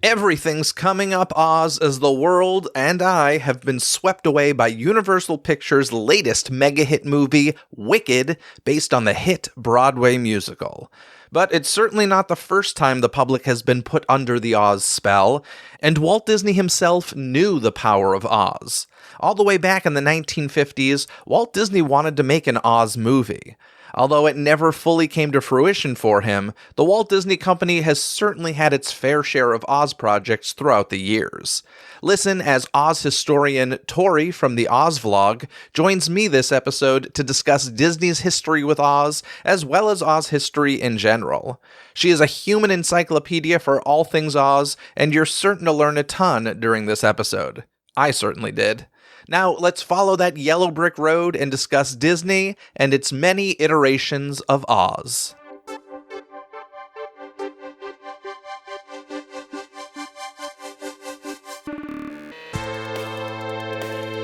Everything's coming up Oz as the world and I have been swept away by Universal Pictures' latest mega-hit movie, Wicked, based on the hit Broadway musical. But it's certainly not the first time the public has been put under the Oz spell, and Walt Disney himself knew the power of Oz. All the way back in the 1950s, Walt Disney wanted to make an Oz movie. Although it never fully came to fruition for him, the Walt Disney Company has certainly had its fair share of Oz projects throughout the years. Listen as Oz historian Tori from the Oz Vlog joins me this episode to discuss Disney's history with Oz, as well as Oz history in general. She is a human encyclopedia for all things Oz, and you're certain to learn a ton during this episode. I certainly did. Now, let's follow that yellow brick road and discuss Disney and its many iterations of Oz.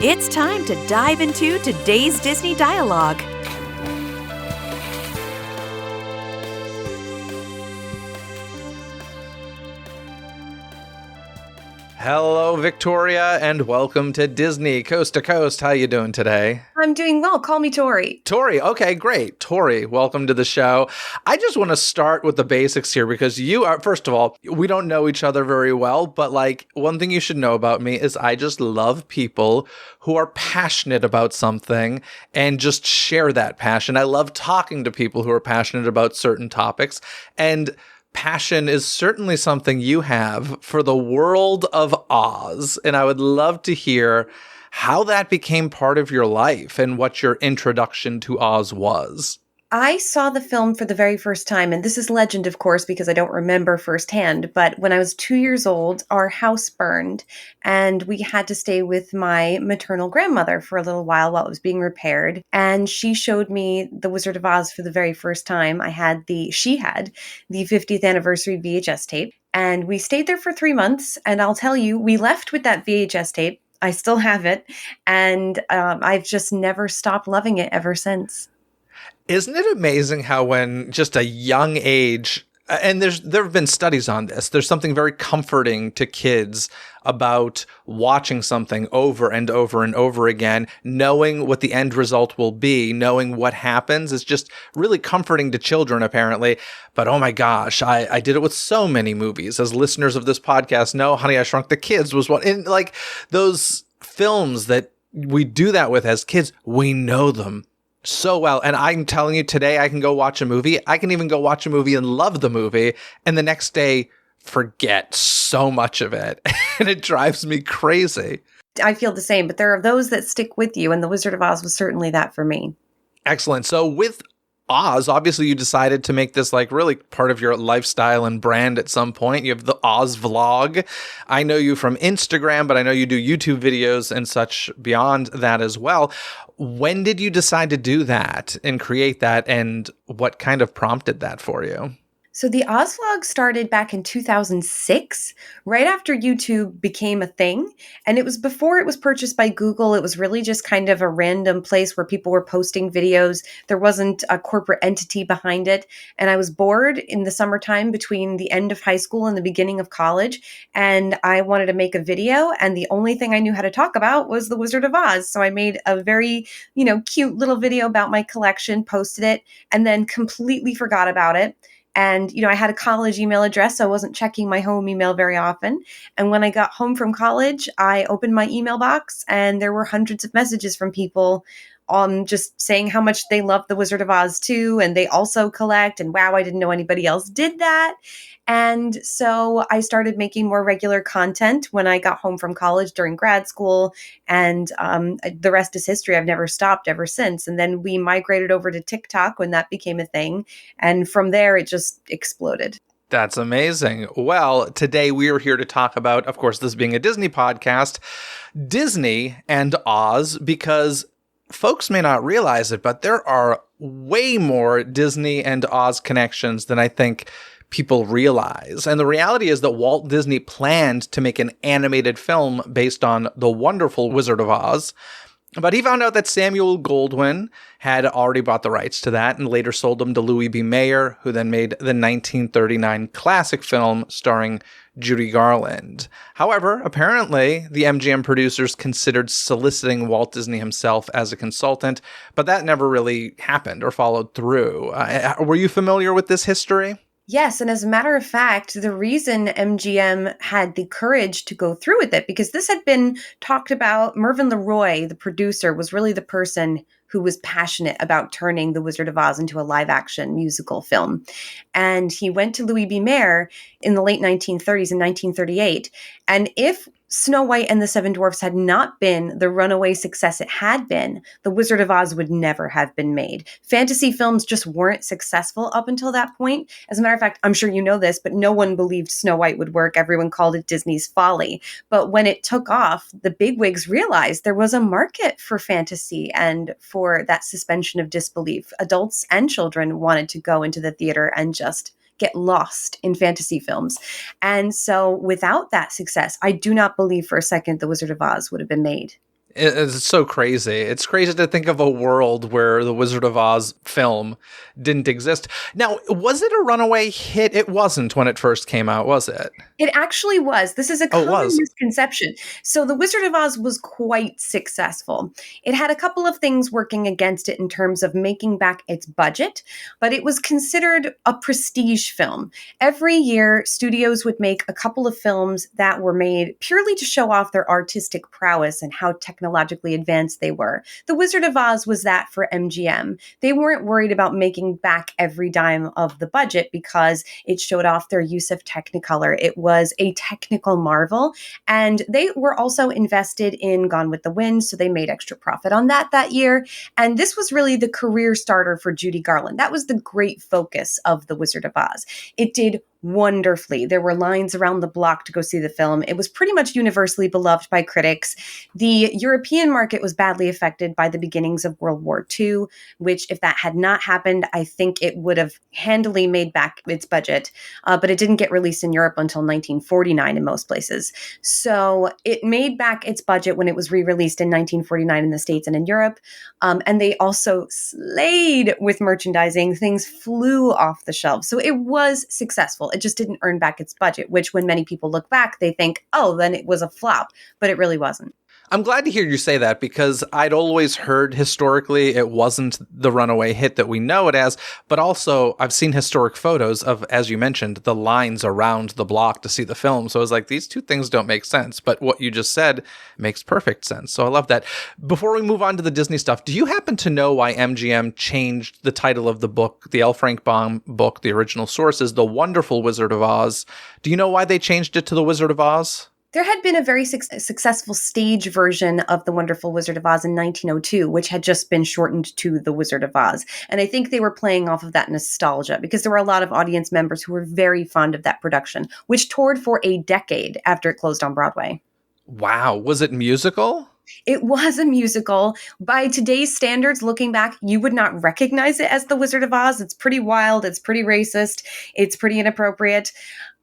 It's time to dive into today's Disney dialogue. Hello, Victoria, and welcome to Disney Coast to Coast. How you doing today? I'm doing well. Call me Tori. Tori, okay, great. Tori, welcome to the show. I just want to start with the basics here because you are, first of all, we don't know each other very well, but one thing you should know about me is I just love people who are passionate about something and just share that passion. I love talking to people who are passionate about certain topics, and passion is certainly something you have for the world of Oz, and I would love to hear how that became part of your life and what your introduction to Oz was. I saw the film for the very first time, and this is legend, of course, because I don't remember firsthand, but when I was 2 years old, our house burned, and we had to stay with my maternal grandmother for a little while it was being repaired, and she showed me The Wizard of Oz for the very first time. She had the 50th anniversary VHS tape, and we stayed there for 3 months, and I'll tell you, we left with that VHS tape. I still have it, and I've just never stopped loving it ever since. Isn't it amazing how when just a young age, and there have been studies on this, there's something very comforting to kids about watching something over and over and over again, knowing what the end result will be, knowing what happens is just really comforting to children, apparently. But oh my gosh, I did it with so many movies. As listeners of this podcast know, Honey, I Shrunk the Kids was one. And those films that we do that with as kids, we know them so well. And I'm telling you, today I can go watch a movie. I can even go watch a movie and love the movie, and the next day forget so much of it. And it drives me crazy. I feel the same, but there are those that stick with you, and The Wizard of Oz was certainly that for me. Excellent. So with Oz, obviously you decided to make this really part of your lifestyle and brand at some point. You have the Oz Vlog. I know you from Instagram, but I know you do YouTube videos and such beyond that as well. When did you decide to do that and create that, and what kind of prompted that for you? So the Oz Vlog started back in 2006, right after YouTube became a thing. And it was before it was purchased by Google. It was really just kind of a random place where people were posting videos. There wasn't a corporate entity behind it. And I was bored in the summertime between the end of high school and the beginning of college. And I wanted to make a video. And the only thing I knew how to talk about was The Wizard of Oz. So I made a very, cute little video about my collection, posted it, and then completely forgot about it. And, I had a college email address, so I wasn't checking my home email very often. And when I got home from college, I opened my email box, and there were hundreds of messages from people just saying how much they love The Wizard of Oz too, and they also collect, and wow, I didn't know anybody else did that. And so I started making more regular content when I got home from college during grad school, and the rest is history. I've never stopped ever since. And then we migrated over to TikTok when that became a thing, and from there it just exploded. That's amazing. Well, today we are here to talk about, of course, this being a Disney podcast, Disney and Oz, because folks may not realize it, but there are way more Disney and Oz connections than I think people realize. And the reality is that Walt Disney planned to make an animated film based on the wonderful Wizard of Oz. But he found out that Samuel Goldwyn had already bought the rights to that and later sold them to Louis B. Mayer, who then made the 1939 classic film starring Judy Garland. However, apparently, the MGM producers considered soliciting Walt Disney himself as a consultant, but that never really happened or followed through. Were you familiar with this history? Yes, and as a matter of fact, the reason MGM had the courage to go through with it, because this had been talked about, Mervyn LeRoy, the producer, was really the person who was passionate about turning The Wizard of Oz into a live-action musical film. And he went to Louis B. Mayer in the late 1930s, in 1938, and if Snow White and the Seven Dwarfs had not been the runaway success it had been, The Wizard of Oz would never have been made. Fantasy films just weren't successful up until that point. As a matter of fact, I'm sure you know this, but no one believed Snow White would work. Everyone called it Disney's folly. But when it took off, the bigwigs realized there was a market for fantasy and for that suspension of disbelief. Adults and children wanted to go into the theater and just get lost in fantasy films. And so without that success, I do not believe for a second The Wizard of Oz would have been made. It's so crazy. It's crazy to think of a world where the Wizard of Oz film didn't exist. Now, was it a runaway hit? It wasn't when it first came out, was it? It actually was. This is a common misconception. So The Wizard of Oz was quite successful. It had a couple of things working against it in terms of making back its budget, but it was considered a prestige film. Every year, studios would make a couple of films that were made purely to show off their artistic prowess and how technologically advanced they were. The Wizard of Oz was that for MGM. They weren't worried about making back every dime of the budget because it showed off their use of Technicolor. It was a technical marvel. And they were also invested in Gone with the Wind, so they made extra profit on that year. And this was really the career starter for Judy Garland. That was the great focus of The Wizard of Oz. It did wonderfully. There were lines around the block to go see the film. It was pretty much universally beloved by critics. The European market was badly affected by the beginnings of World War II, which if that had not happened, I think it would have handily made back its budget. But it didn't get released in Europe until 1949 in most places. So it made back its budget when it was re-released in 1949 in the States and in Europe. And they also slayed with merchandising. Things flew off the shelves. So it was successful. It just didn't earn back its budget, which when many people look back, they think, oh, then it was a flop, but it really wasn't. I'm glad to hear you say that because I'd always heard historically it wasn't the runaway hit that we know it as, but also I've seen historic photos of, as you mentioned, the lines around the block to see the film. So I was like, these two things don't make sense, but what you just said makes perfect sense. So I love that. Before we move on to the Disney stuff, do you happen to know why MGM changed the title of the book, the L. Frank Baum book, the original source is The Wonderful Wizard of Oz? Do you know why they changed it to The Wizard of Oz? There had been a very successful stage version of The Wonderful Wizard of Oz in 1902, which had just been shortened to The Wizard of Oz. And I think they were playing off of that nostalgia because there were a lot of audience members who were very fond of that production, which toured for a decade after it closed on Broadway. Wow. Was it musical? It was a musical. By today's standards, looking back, you would not recognize it as The Wizard of Oz. It's pretty wild. It's pretty racist. It's pretty inappropriate.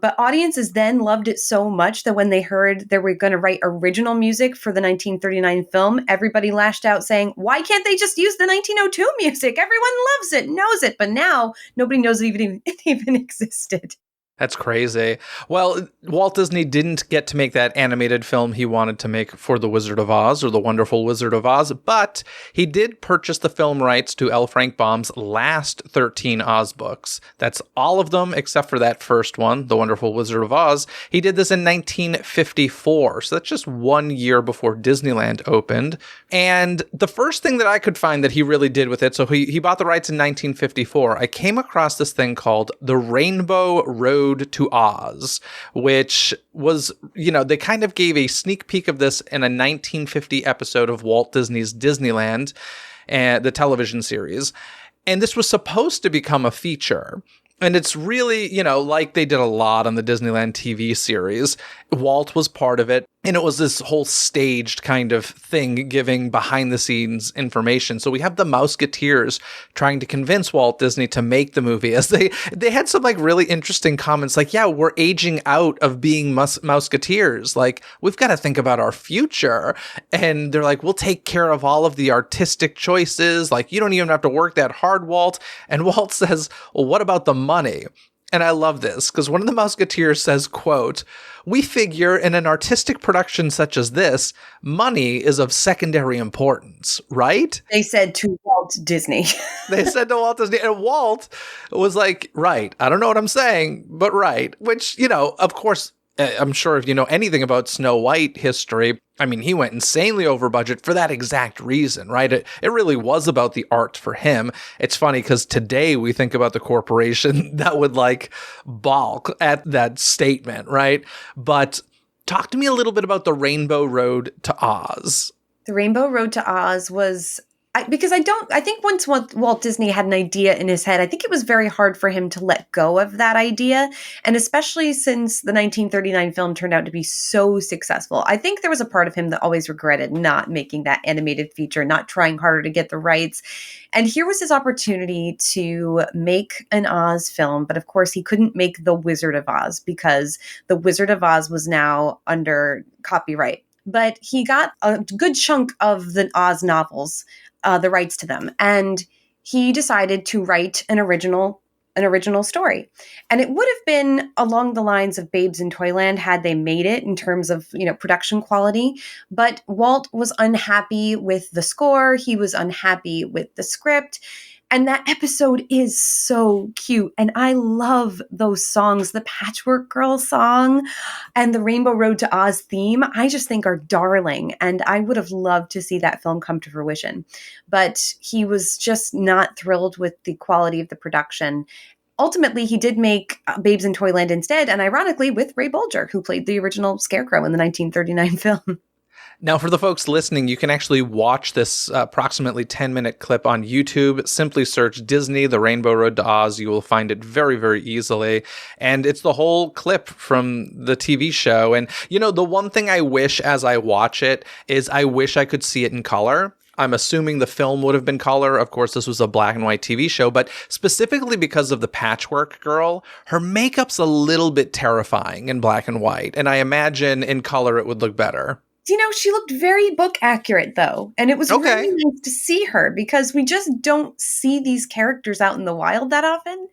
But audiences then loved it so much that when they heard they were going to write original music for the 1939 film, everybody lashed out saying, why can't they just use the 1902 music? Everyone loves it, knows it. But now nobody knows it even existed. That's crazy. Well, Walt Disney didn't get to make that animated film he wanted to make for The Wizard of Oz or The Wonderful Wizard of Oz, but he did purchase the film rights to L. Frank Baum's last 13 Oz books. That's all of them except for that first one, The Wonderful Wizard of Oz. He did this in 1954, so that's just 1 year before Disneyland opened. And the first thing that I could find that he really did with it, so he bought the rights in 1954, I came across this thing called The Rainbow Road to Oz, which was, they kind of gave a sneak peek of this in a 1950 episode of Walt Disney's Disneyland, the television series. And this was supposed to become a feature. And it's really, like they did a lot on the Disneyland TV series. Walt was part of it. And it was this whole staged kind of thing giving behind the scenes information. So we have the Mouseketeers trying to convince Walt Disney to make the movie as they had some really interesting comments like, yeah, we're aging out of being Mouseketeers. Like, we've got to think about our future. And they're like, we'll take care of all of the artistic choices. Like, you don't even have to work that hard, Walt. And Walt says, well, what about the money? And I love this because one of the Musketeers says, quote, "We figure in an artistic production such as this, money is of secondary importance, right?" They said to Walt Disney. They said to Walt Disney, and Walt was like, right. I don't know what I'm saying, but right. Which, of course, I'm sure if you know anything about Snow White history, I mean, he went insanely over budget for that exact reason, right? It really was about the art for him. It's funny because today we think about the corporation that would like balk at that statement, right? But talk to me a little bit about the Rainbow Road to Oz. The Rainbow Road to Oz was because I think once Walt Disney had an idea in his head, I think it was very hard for him to let go of that idea. And especially since the 1939 film turned out to be so successful, I think there was a part of him that always regretted not making that animated feature, not trying harder to get the rights. And here was his opportunity to make an Oz film. But of course, he couldn't make The Wizard of Oz because The Wizard of Oz was now under copyright. But he got a good chunk of the Oz novels, the rights to them, and he decided to write an original story. And it would have been along the lines of Babes in Toyland had they made it in terms of, production quality. But Walt was unhappy with the score. He was unhappy with the script. And that episode is so cute. And I love those songs. The Patchwork Girl song and the Rainbow Road to Oz theme, I just think are darling. And I would have loved to see that film come to fruition. But he was just not thrilled with the quality of the production. Ultimately, he did make Babes in Toyland instead, and ironically with Ray Bolger, who played the original Scarecrow in the 1939 film. Now, for the folks listening, you can actually watch this approximately 10-minute clip on YouTube. Simply search Disney, The Rainbow Road to Oz. You will find it very, very easily. And it's the whole clip from the TV show. And, the one thing I wish as I watch it is I wish I could see it in color. I'm assuming the film would have been color. Of course, this was a black and white TV show, but specifically because of the Patchwork Girl, her makeup's a little bit terrifying in black and white. And I imagine in color it would look better. She looked very book accurate, though. And it was really nice to see her because we just don't see these characters out in the wild that often.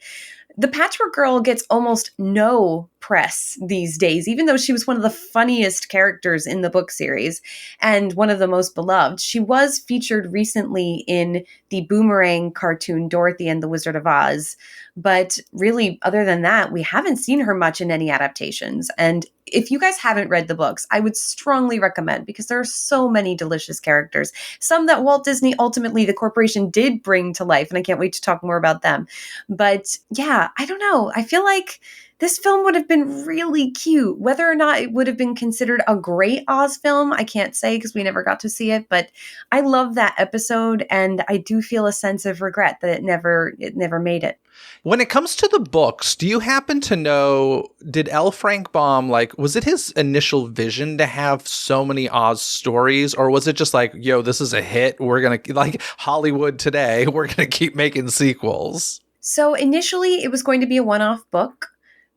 The Patchwork Girl gets almost no press these days, even though she was one of the funniest characters in the book series and one of the most beloved. She was featured recently in the Boomerang cartoon Dorothy and the Wizard of Oz. But really, other than that, we haven't seen her much in any adaptations. And if you guys haven't read the books, I would strongly recommend because there are so many delicious characters. Some that Walt Disney, ultimately, the corporation did bring to life. And I can't wait to talk more about them. But yeah, I don't know. I feel like this film would have been really cute. Whether or not it would have been considered a great Oz film, I can't say because we never got to see it. But I love that episode, and I do feel a sense of regret that it never made it. When it comes to the books, do you happen to know, did L. Frank Baum, was it his initial vision to have so many Oz stories? Or was it just like, yo, this is a hit. We're going to, like Hollywood today, we're going to keep making sequels? So initially it was going to be a one-off book.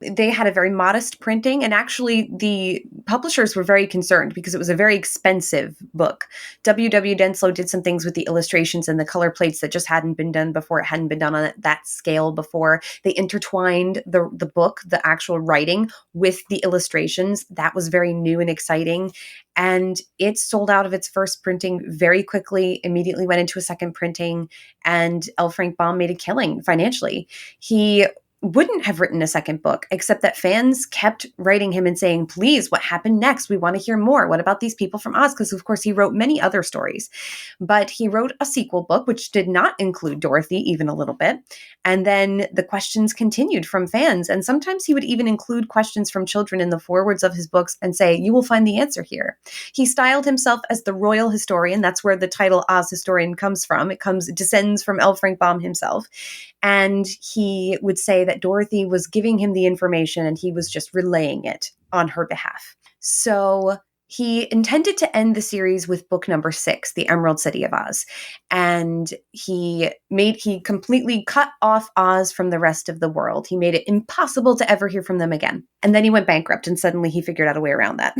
They had a very modest printing, and actually the publishers were very concerned because it was a very expensive book. W.W. Denslow did some things with the illustrations and the color plates that just hadn't been done before. It hadn't been done on that scale before. They intertwined the book, the actual writing, with the illustrations. That was very new and exciting. And it sold out of its first printing very quickly, immediately went into a second printing, and L. Frank Baum made a killing financially. He wouldn't have written a second book, except that fans kept writing him and saying, please, what happened next? We want to hear more. What about these people from Oz? Because, of course, he wrote many other stories. But he wrote a sequel book, which did not include Dorothy even a little bit. And then the questions continued from fans. And sometimes he would even include questions from children in the forewords of his books and say, you will find the answer here. He styled himself as the royal historian. That's where the title Oz Historian comes from. It descends from L. Frank Baum himself. And he would say that Dorothy was giving him the information and he was just relaying it on her behalf. So he intended to end the series with book number 6, The Emerald City of Oz. And he completely cut off Oz from the rest of the world. He made it impossible to ever hear from them again. And then he went bankrupt, and suddenly he figured out a way around that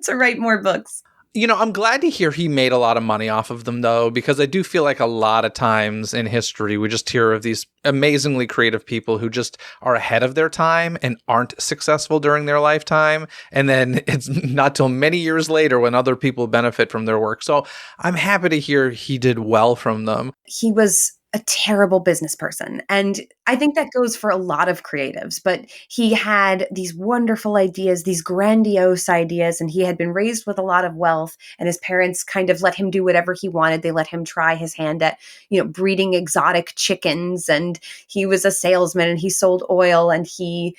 to write more books. I'm glad to hear he made a lot of money off of them, though, because I do feel like a lot of times in history, we just hear of these amazingly creative people who just are ahead of their time and aren't successful during their lifetime. And then it's not till many years later when other people benefit from their work. So I'm happy to hear he did well from them. He was a terrible business person. And I think that goes for a lot of creatives, but he had these wonderful ideas, these grandiose ideas, and he had been raised with a lot of wealth, and his parents kind of let him do whatever he wanted. They let him try his hand at, breeding exotic chickens, and he was a salesman and he sold oil, and he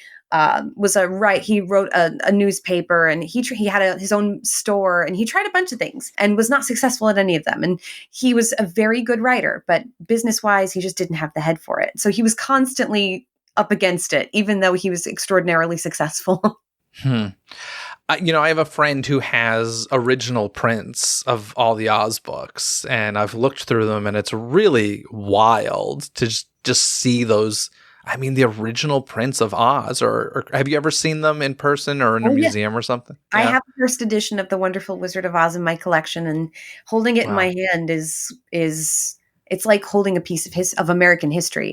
he wrote a newspaper, and he had his own store, and he tried a bunch of things and was not successful at any of them. And he was a very good writer, but business wise, he just didn't have the head for it. So he was constantly up against it, even though he was extraordinarily successful. I have a friend who has original prints of all the Oz books, and I've looked through them, and it's really wild to just see those. I mean, the original prints of Oz, or have you ever seen them in person or in a museum or something? Yeah. I have the first edition of The Wonderful Wizard of Oz in my collection, and holding it in my hand is it's like holding a piece of American history.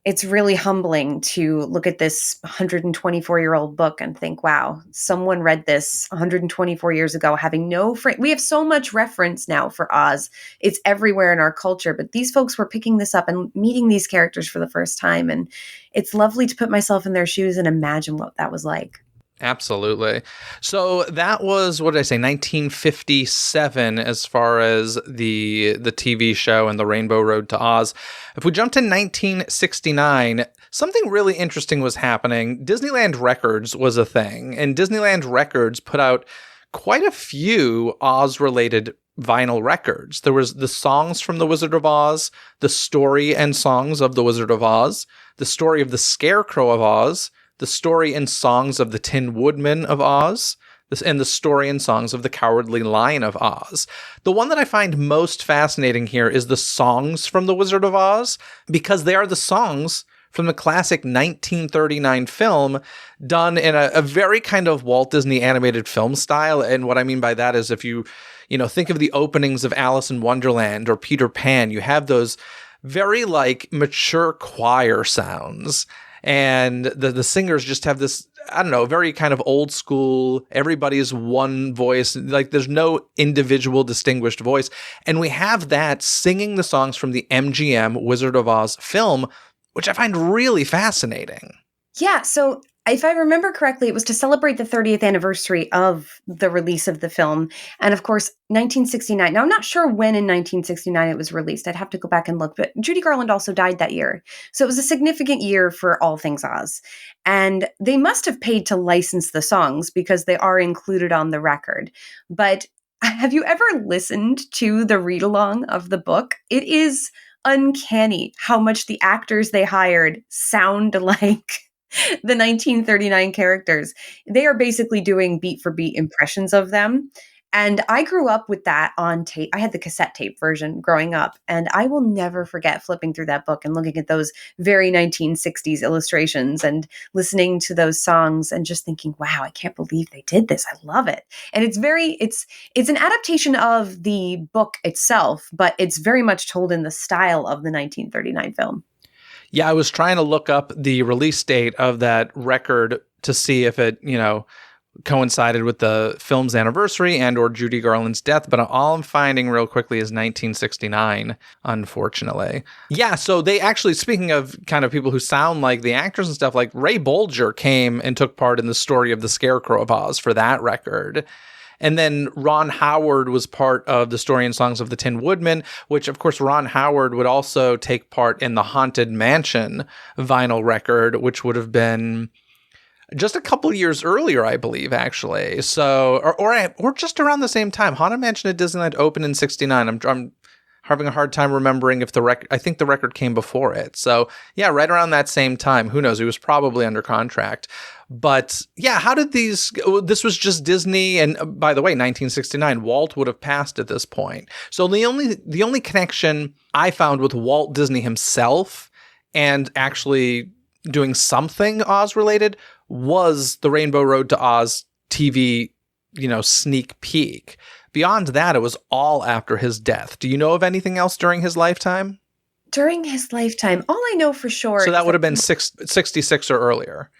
It's really humbling to look at this 124-year-old book and think, wow, someone read this 124 years ago, having no frame. We have so much reference now for Oz. It's everywhere in our culture, but these folks were picking this up and meeting these characters for the first time. And it's lovely to put myself in their shoes and imagine what that was like. Absolutely. So that was, what did I say, 1957 as far as the TV show and the Rainbow Road to Oz. If we jump to 1969, something really interesting was happening. Disneyland Records was a thing, and Disneyland Records put out quite a few Oz-related vinyl records. There was the songs from The Wizard of Oz, the story and songs of The Wizard of Oz, the story of the Scarecrow of Oz, the story and songs of the Tin Woodman of Oz, and the story and songs of the Cowardly Lion of Oz. The one that I find most fascinating here is the songs from The Wizard of Oz, because they are the songs from the classic 1939 film done in a very kind of Walt Disney animated film style. And what I mean by that is if you think of the openings of Alice in Wonderland or Peter Pan, you have those very mature choir sounds. And the singers just have this, I don't know, very kind of old school, everybody's one voice, there's no individual distinguished voice. And we have that singing the songs from the MGM Wizard of Oz film, which I find really fascinating. Yeah, so if I remember correctly, it was to celebrate the 30th anniversary of the release of the film. And of course, 1969. Now, I'm not sure when in 1969 it was released. I'd have to go back and look. But Judy Garland also died that year. So it was a significant year for all things Oz. And they must have paid to license the songs because they are included on the record. But have you ever listened to the read-along of the book? It is uncanny how much the actors they hired sound like the 1939 characters. They are basically doing beat for beat impressions of them. And I grew up with that on tape. I had the cassette tape version growing up, and I will never forget flipping through that book and looking at those very 1960s illustrations and listening to those songs and just thinking, wow, I can't believe they did this. I love it. And it's an adaptation of the book itself, but it's very much told in the style of the 1939 film. Yeah, I was trying to look up the release date of that record to see if it, coincided with the film's anniversary and or Judy Garland's death, but all I'm finding real quickly is 1969, unfortunately. Yeah, so they actually, speaking of kind of people who sound like the actors and stuff, like Ray Bolger came and took part in the story of the Scarecrow of Oz for that record. And then Ron Howard was part of the story and songs of the Tin Woodman, which, of course, Ron Howard would also take part in the Haunted Mansion vinyl record, which would have been just a couple years earlier, I believe, actually. So, or just around the same time. Haunted Mansion at Disneyland opened in '69. I'm having a hard time remembering if the record. I think the record came before it. So, yeah, right around that same time. Who knows? He was probably under contract. But yeah, how did these? This was just Disney, and by the way, 1969. Walt would have passed at this point. So the only connection I found with Walt Disney himself and actually doing something Oz related was the Rainbow Road to Oz TV sneak peek. Beyond that, it was all after his death. Do you know of anything else during his lifetime? During his lifetime, all I know for sure So is that would that have been 66 or earlier.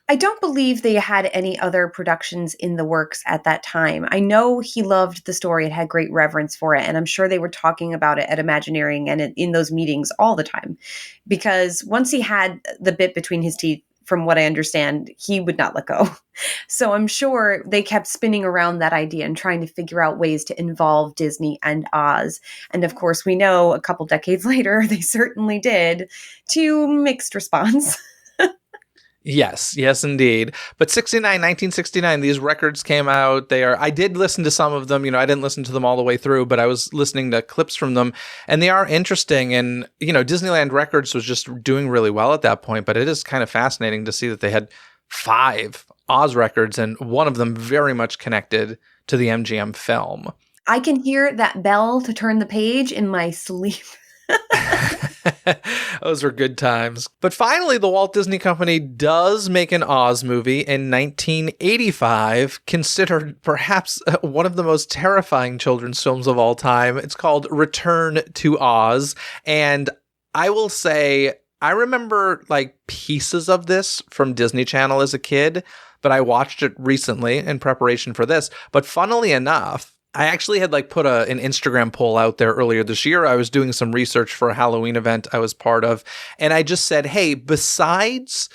I don't believe they had any other productions in the works at that time. I know he loved the story and had great reverence for it, and I'm sure they were talking about it at Imagineering and in those meetings all the time. Because once he had the bit between his teeth, from what I understand, he would not let go. So I'm sure they kept spinning around that idea and trying to figure out ways to involve Disney and Oz. And of course, we know a couple decades later, they certainly did, to mixed response. Yes, indeed. But 1969, these records came out. I did listen to some of them. I didn't listen to them all the way through, but I was listening to clips from them, and they are interesting. And, Disneyland Records was just doing really well at that point, but it is kind of fascinating to see that they had 5 Oz records, and one of them very much connected to the MGM film. I can hear that bell to turn the page in my sleep. Those were good times. But finally, the Walt Disney Company does make an Oz movie in 1985, considered perhaps one of the most terrifying children's films of all time. It's called Return to Oz. And I will say, I remember pieces of this from Disney Channel as a kid, but I watched it recently in preparation for this. But funnily enough, I actually had put an Instagram poll out there earlier this year. I was doing some research for a Halloween event I was part of, and I just said, hey, besides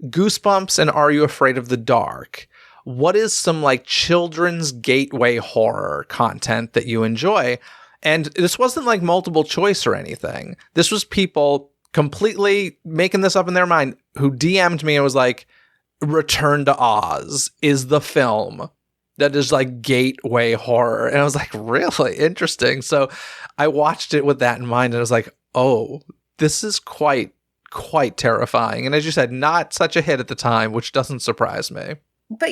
Goosebumps and Are You Afraid of the Dark, what is some children's gateway horror content that you enjoy? And this wasn't multiple choice or anything. This was people completely making this up in their mind who DM'd me and was like, Return to Oz is the film that is gateway horror. And I was like, really interesting. So I watched it with that in mind, and I was like, oh, this is quite terrifying. And as you said, not such a hit at the time, which doesn't surprise me. But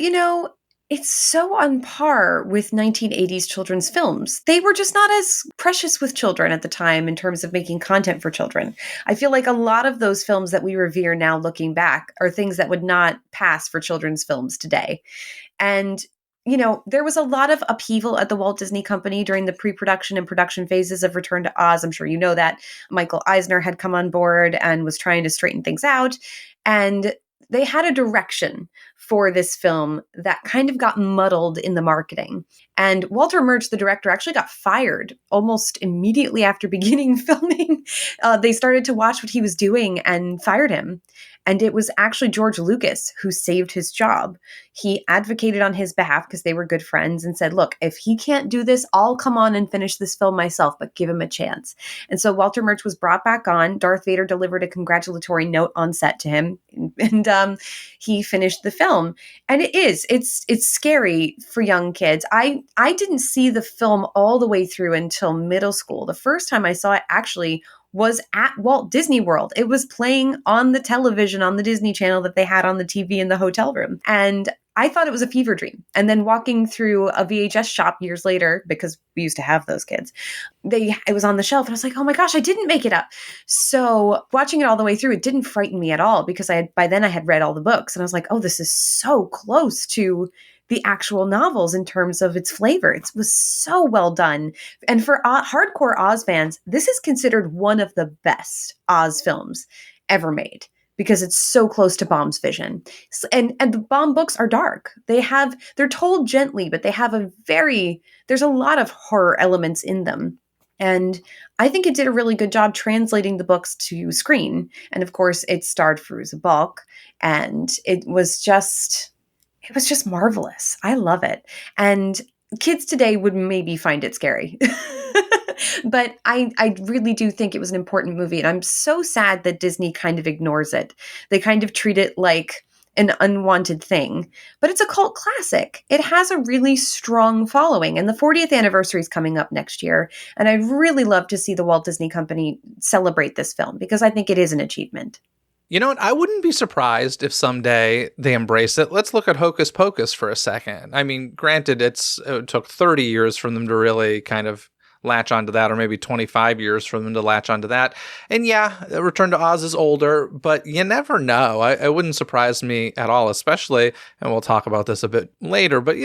it's so on par with 1980s children's films. They were just not as precious with children at the time in terms of making content for children. I feel like a lot of those films that we revere now looking back are things that would not pass for children's films today. And there was a lot of upheaval at the Walt Disney Company during the pre-production and production phases of Return to Oz. I'm sure you know that. Michael Eisner had come on board and was trying to straighten things out. And they had a direction for this film that kind of got muddled in the marketing. And Walter Murch, the director, actually got fired almost immediately after beginning filming. They started to watch what he was doing and fired him. And it was actually George Lucas who saved his job. He advocated on his behalf because they were good friends and said, look, if he can't do this, I'll come on and finish this film myself, but give him a chance. And so Walter Murch was brought back on. Darth Vader delivered a congratulatory note on set to him, and he finished the film. And it's scary for young kids. I didn't see the film all the way through until middle school. The first time I saw it actually was at Walt Disney World. It was playing on the television on the Disney Channel that they had on the TV in the hotel room. And I thought it was a fever dream. And then walking through a VHS shop years later, because we used to have those kids, it was on the shelf. And I was like, oh my gosh, I didn't make it up. So watching it all the way through, it didn't frighten me at all because by then I had read all the books. And I was like, oh, this is so close to the actual novels in terms of its flavor. It was so well done. And for hardcore Oz fans, this is considered one of the best Oz films ever made because it's so close to Baum's vision. And the Baum books are dark. They're told gently, but there's a lot of horror elements in them. And I think it did a really good job translating the books to screen. And of course, it starred Fairuza Balk, and it was just marvelous. I love it. And kids today would maybe find it scary. But I really do think it was an important movie. And I'm so sad that Disney kind of ignores it. They kind of treat it like an unwanted thing. But it's a cult classic. It has a really strong following. And the 40th anniversary is coming up next year. And I'd really love to see the Walt Disney Company celebrate this film because I think it is an achievement. You know what? I wouldn't be surprised if someday they embrace it. Let's look at Hocus Pocus for a second. I mean, granted, it took 30 years for them to really kind of latch onto that, or maybe 25 years for them to latch onto that. And yeah, Return to Oz is older, but you never know. It wouldn't surprise me at all, especially, and we'll talk about this a bit later, but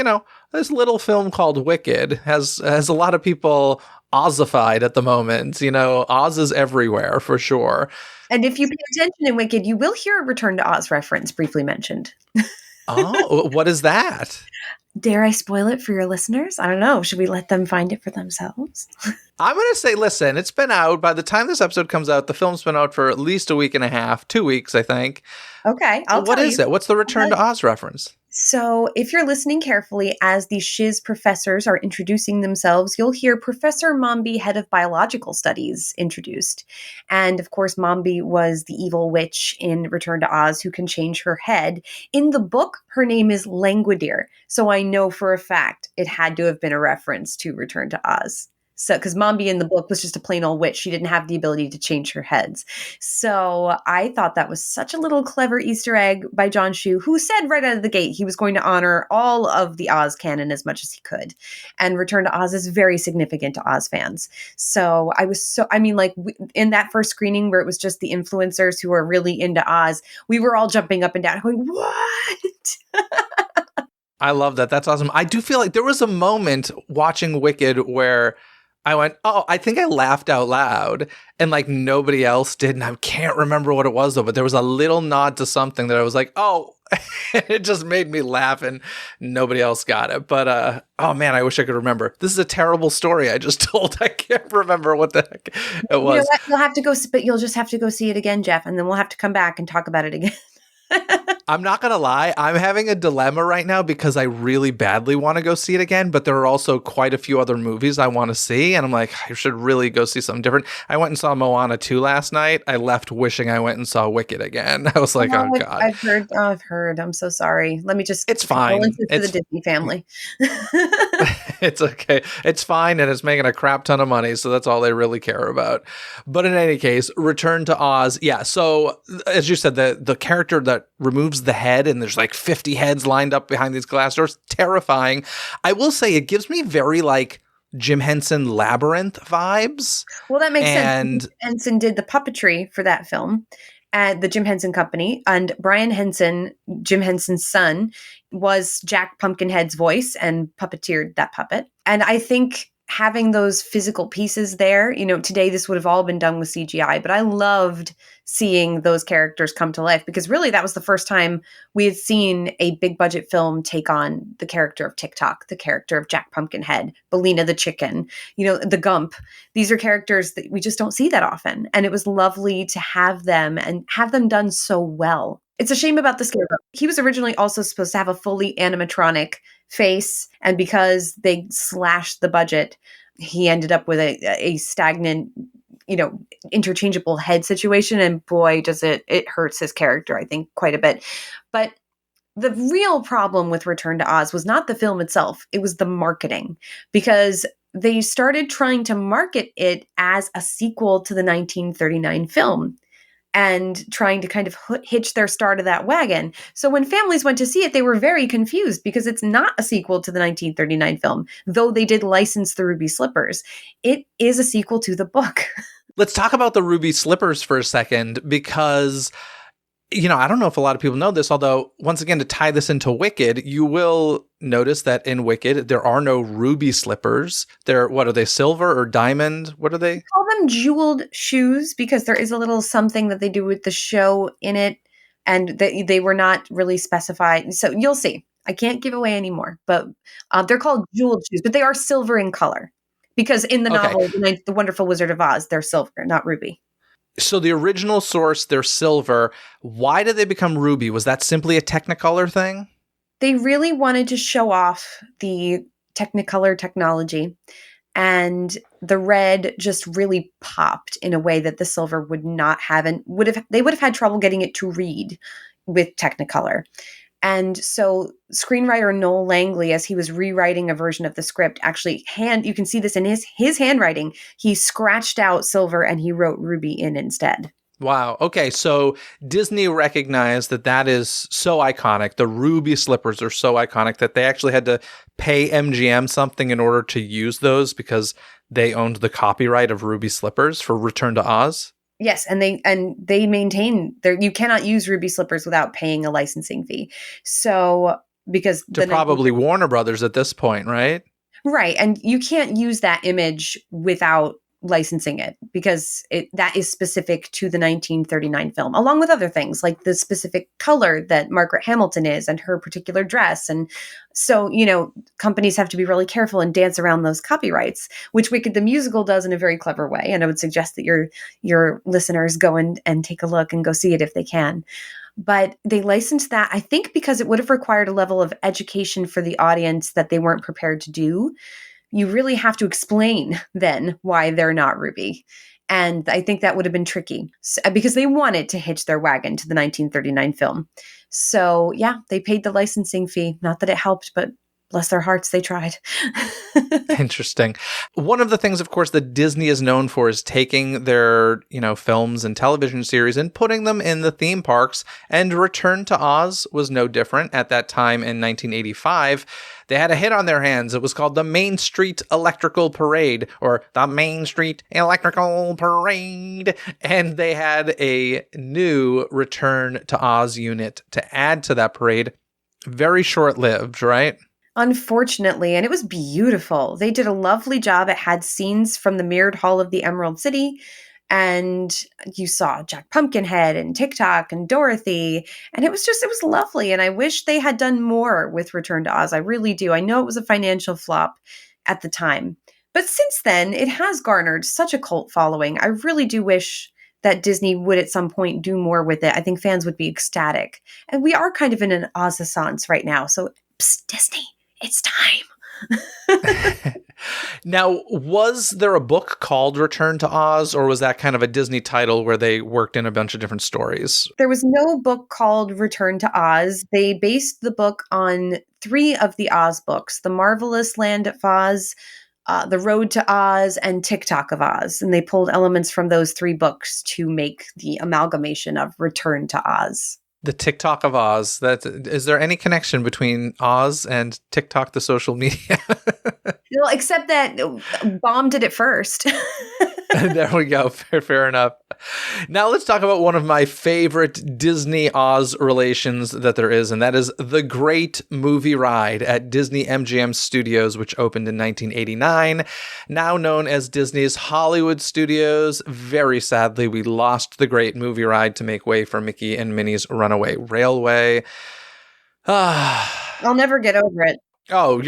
this little film called Wicked has a lot of people Ozified at the moment. Oz is everywhere for sure. And if you pay attention in Wicked, you will hear a Return to Oz reference briefly mentioned. Oh, what is that? Dare I spoil it for your listeners? I don't know. Should we let them find it for themselves? I'm going to say, listen, it's been out. By the time this episode comes out, the film's been out for at least a week and a half, 2 weeks, I think. Okay, What is it? What's the Return to Oz reference? So if you're listening carefully as the Shiz professors are introducing themselves, you'll hear Professor Mombi, head of biological studies, introduced. And of course, Mombi was the evil witch in Return to Oz who can change her head. In the book, her name is Languidir. So I know for a fact it had to have been a reference to Return to Oz. So, because Mombi in the book was just a plain old witch. She didn't have the ability to change her heads. So I thought that was such a little clever Easter egg by John Shu, who said right out of the gate he was going to honor all of the Oz canon as much as he could. And Return to Oz is very significant to Oz fans. So in that first screening where it was just the influencers who are really into Oz, we were all jumping up and down going, what? I love that. That's awesome. I do feel like there was a moment watching Wicked where I went, oh, I think I laughed out loud, and like nobody else did. And I can't remember what it was though, but there was a little nod to something that I was like, oh, it just made me laugh and nobody else got it. But, oh man, I wish I could remember. This is a terrible story I just told. I can't remember what the heck it was. You know what? You'll have to go, but you'll just have to go see it again, Jeff. And then we'll have to come back and talk about it again. I'm not going to lie. I'm having a dilemma right now because I really badly want to go see it again, but there are also quite a few other movies I want to see. And I'm like, I should really go see something different. I went and saw Moana 2 last night. I left wishing I went and saw Wicked again. I was like, oh God. I've heard. I'm so sorry. Let me just. It's fine. It's the Disney family. It's okay. It's fine. And it's making a crap ton of money. So that's all they really care about. But in any case, Return to Oz. Yeah. So as you said, the character that removes the head and there's like 50 heads lined up behind these glass doors. Terrifying. I will say it gives me very like Jim Henson Labyrinth vibes. Well, that makes sense. Henson did the puppetry for that film at the Jim Henson Company. And Brian Henson, Jim Henson's son, was Jack Pumpkinhead's voice and puppeteered that puppet. And I think having those physical pieces there, today this would have all been done with CGI, but I loved seeing those characters come to life because really that was the first time we had seen a big budget film take on the character of TikTok, the character of Jack Pumpkinhead, Belina the chicken, the Gump. These are characters that we just don't see that often. And it was lovely to have them and have them done so well. It's a shame about the Scarecrow. He was originally also supposed to have a fully animatronic face, and because they slashed the budget, he ended up with a stagnant, interchangeable head situation, and boy, does it hurts his character, I think, quite a bit. But the real problem with Return to Oz was not the film itself, it was the marketing, because they started trying to market it as a sequel to the 1939 film and trying to kind of hitch their star to that wagon. So when families went to see it, they were very confused because it's not a sequel to the 1939 film, though they did license the Ruby Slippers. It is a sequel to the book. Let's talk about the Ruby Slippers for a second because, I don't know if a lot of people know this, although once again, to tie this into Wicked, you will notice that in Wicked, there are no ruby slippers. What are they, silver or diamond? What are they? Call them jeweled shoes because there is a little something that they do with the show in it, and they were not really specified. So you'll see. I can't give away any more, but they're called jeweled shoes, but they are silver in color because in the novel, The Wonderful Wizard of Oz, they're silver, not ruby. So the original source, they're silver. Why did they become ruby? Was that simply a Technicolor thing? They really wanted to show off the Technicolor technology, and the red just really popped in a way that the silver would not have, and they would have had trouble getting it to read with Technicolor. And so screenwriter Noel Langley, as he was rewriting a version of the script, actually you can see this in his handwriting, he scratched out silver and he wrote ruby in instead. Wow. Okay. So Disney recognized that that is so iconic. The ruby slippers are so iconic that they actually had to pay MGM something in order to use those because they owned the copyright of ruby slippers for Return to Oz. Yes, and they maintain their you cannot use ruby slippers without paying a licensing fee. So because To the 19 probably Warner Brothers at this point, right? right, and you can't use that image without licensing it because that is specific to the 1939 film, along with other things like the specific color that Margaret Hamilton is and her particular dress. And so, companies have to be really careful and dance around those copyrights, which Wicked the Musical does in a very clever way. And I would suggest that your listeners go and take a look and go see it if they can. But they licensed that, I think, because it would have required a level of education for the audience that they weren't prepared to do. You really have to explain then why they're not Ruby. And I think that would have been tricky because they wanted to hitch their wagon to the 1939 film. So, yeah, they paid the licensing fee. Not that it helped, but bless their hearts, they tried. Interesting. One of the things, of course, that Disney is known for is taking their, films and television series and putting them in the theme parks. And Return to Oz was no different. At that time in 1985, they had a hit on their hands. It was called the Main Street Electrical Parade, or the Main Street Electrical Parade. And they had a new Return to Oz unit to add to that parade. Very short-lived, right? Unfortunately, and it was beautiful. They did a lovely job. It had scenes from the mirrored hall of the Emerald City, and you saw Jack Pumpkinhead and TikTok and Dorothy, and it was lovely. And I wish they had done more with Return to Oz. I really do. I know it was a financial flop at the time, but since then, it has garnered such a cult following. I really do wish that Disney would at some point do more with it. I think fans would be ecstatic. And we are kind of in an Oz-assance right now. So, psst, Disney, it's time. Now, was there a book called Return to Oz, or was that kind of a Disney title where they worked in a bunch of different stories? There was no book called Return to Oz. They based the book on 3 of the Oz books: The Marvelous Land of Oz, The Road to Oz, and TikTok of Oz. And they pulled elements from those 3 books to make the amalgamation of Return to Oz. The TikTok of Oz. Is there any connection between Oz and TikTok, the social media? Well, except that Bomb did it first. There we go. Fair enough. Now let's talk about one of my favorite Disney Oz relations that there is, and that is the Great Movie Ride at Disney MGM Studios, which opened in 1989, now known as Disney's Hollywood Studios. Very sadly, we lost the Great Movie Ride to make way for Mickey and Minnie's Runaway Railway. I'll never get over it. Oh,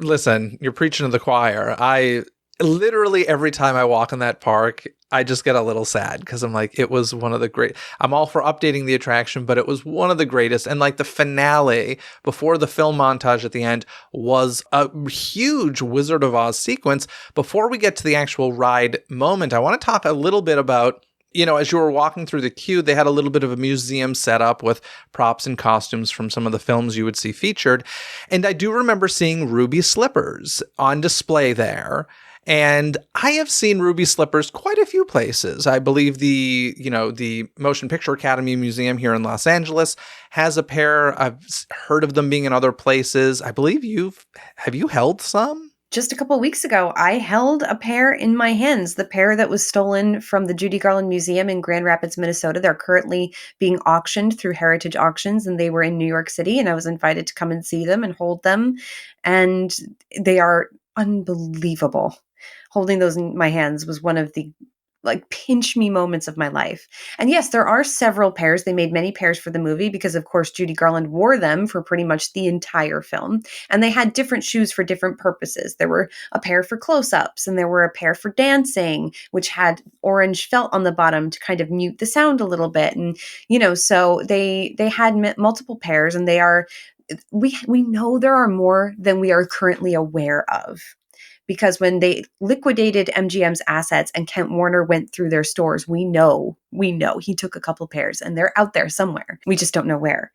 listen, you're preaching to the choir. I literally every time I walk in that park, I just get a little sad because I'm like, it was one of the great. I'm all for updating the attraction, but it was one of the greatest. And like the finale before the film montage at the end was a huge Wizard of Oz sequence. Before we get to the actual ride moment, I want to talk a little bit about, as you were walking through the queue, they had a little bit of a museum set up with props and costumes from some of the films you would see featured. And I do remember seeing ruby slippers on display there. And I have seen ruby slippers quite a few places. I believe the Motion Picture Academy Museum here in Los Angeles has a pair. I've heard of them being in other places. I believe have you held some? Just a couple of weeks ago, I held a pair in my hands, the pair that was stolen from the Judy Garland Museum in Grand Rapids, Minnesota. They're currently being auctioned through Heritage Auctions, and they were in New York City, and I was invited to come and see them and hold them. And they are unbelievable. Holding those in my hands was one of the pinch me moments of my life. And yes, there are several pairs. They made many pairs for the movie because, of course, Judy Garland wore them for pretty much the entire film. And they had different shoes for different purposes. There were a pair for close-ups, and there were a pair for dancing, which had orange felt on the bottom to kind of mute the sound a little bit. And, so they had multiple pairs, and we know there are more than we are currently aware of. Because when they liquidated MGM's assets and Kent Warner went through their stores, we know he took a couple pairs and they're out there somewhere. We just don't know where.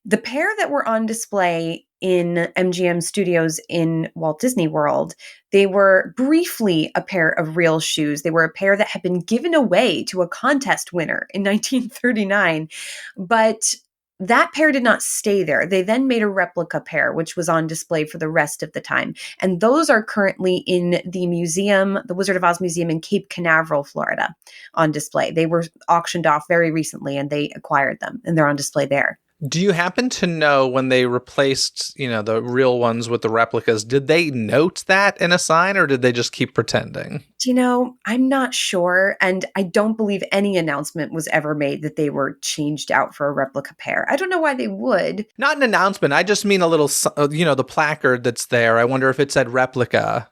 The pair that were on display in MGM Studios in Walt Disney World. They were briefly a pair of real shoes. They were a pair that had been given away to a contest winner in 1939. But that pair did not stay there. They then made a replica pair, which was on display for the rest of the time. And those are currently in the museum, the Wizard of Oz Museum in Cape Canaveral, Florida, on display. They were auctioned off very recently and they acquired them and they're on display there. Do you happen to know when they replaced, the real ones with the replicas, did they note that in a sign or did they just keep pretending? I'm not sure. And I don't believe any announcement was ever made that they were changed out for a replica pair. I don't know why they would. Not an announcement. I just mean a little, the placard that's there. I wonder if it said replica.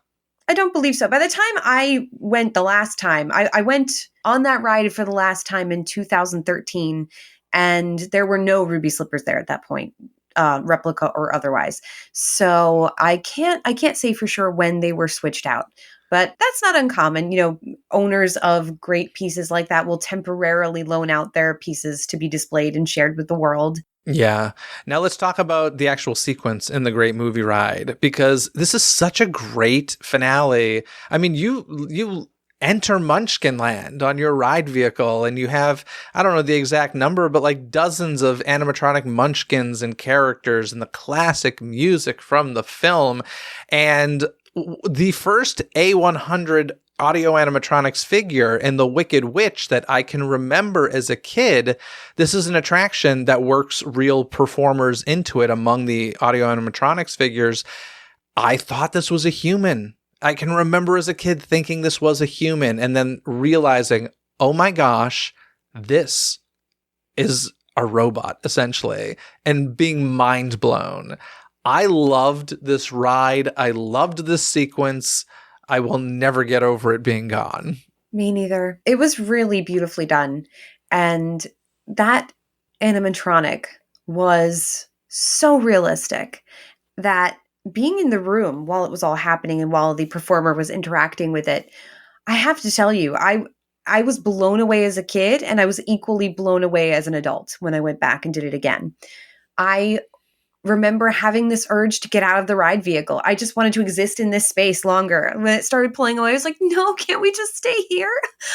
I don't believe so. By the time I went the last time, I went on that ride for the last time in 2013. And there were no ruby slippers there at that point, replica or otherwise. So I can't say for sure when they were switched out, but that's not uncommon. Owners of great pieces like that will temporarily loan out their pieces to be displayed and shared with the world. Yeah. Now let's talk about the actual sequence in the Great Movie Ride, because this is such a great finale. I mean, you enter Munchkinland on your ride vehicle, and you have, I don't know the exact number, but like dozens of animatronic munchkins and characters and the classic music from the film. And the first A100 audio animatronics figure in the Wicked Witch that I can remember as a kid. This is an attraction that works real performers into it among the audio animatronics figures. I thought this was a human. I can remember as a kid thinking this was a human and then realizing, oh my gosh, this is a robot, essentially, and being mind blown. I loved this ride. I loved this sequence. I will never get over it being gone. Me neither. It was really beautifully done. And that animatronic was so realistic that being in the room while it was all happening and while the performer was interacting with it, I have to tell you, I was blown away as a kid and I was equally blown away as an adult when I went back and did it again. I remember having this urge to get out of the ride vehicle. I just wanted to exist in this space longer. When it started pulling away, I was like, no, can't we just stay here?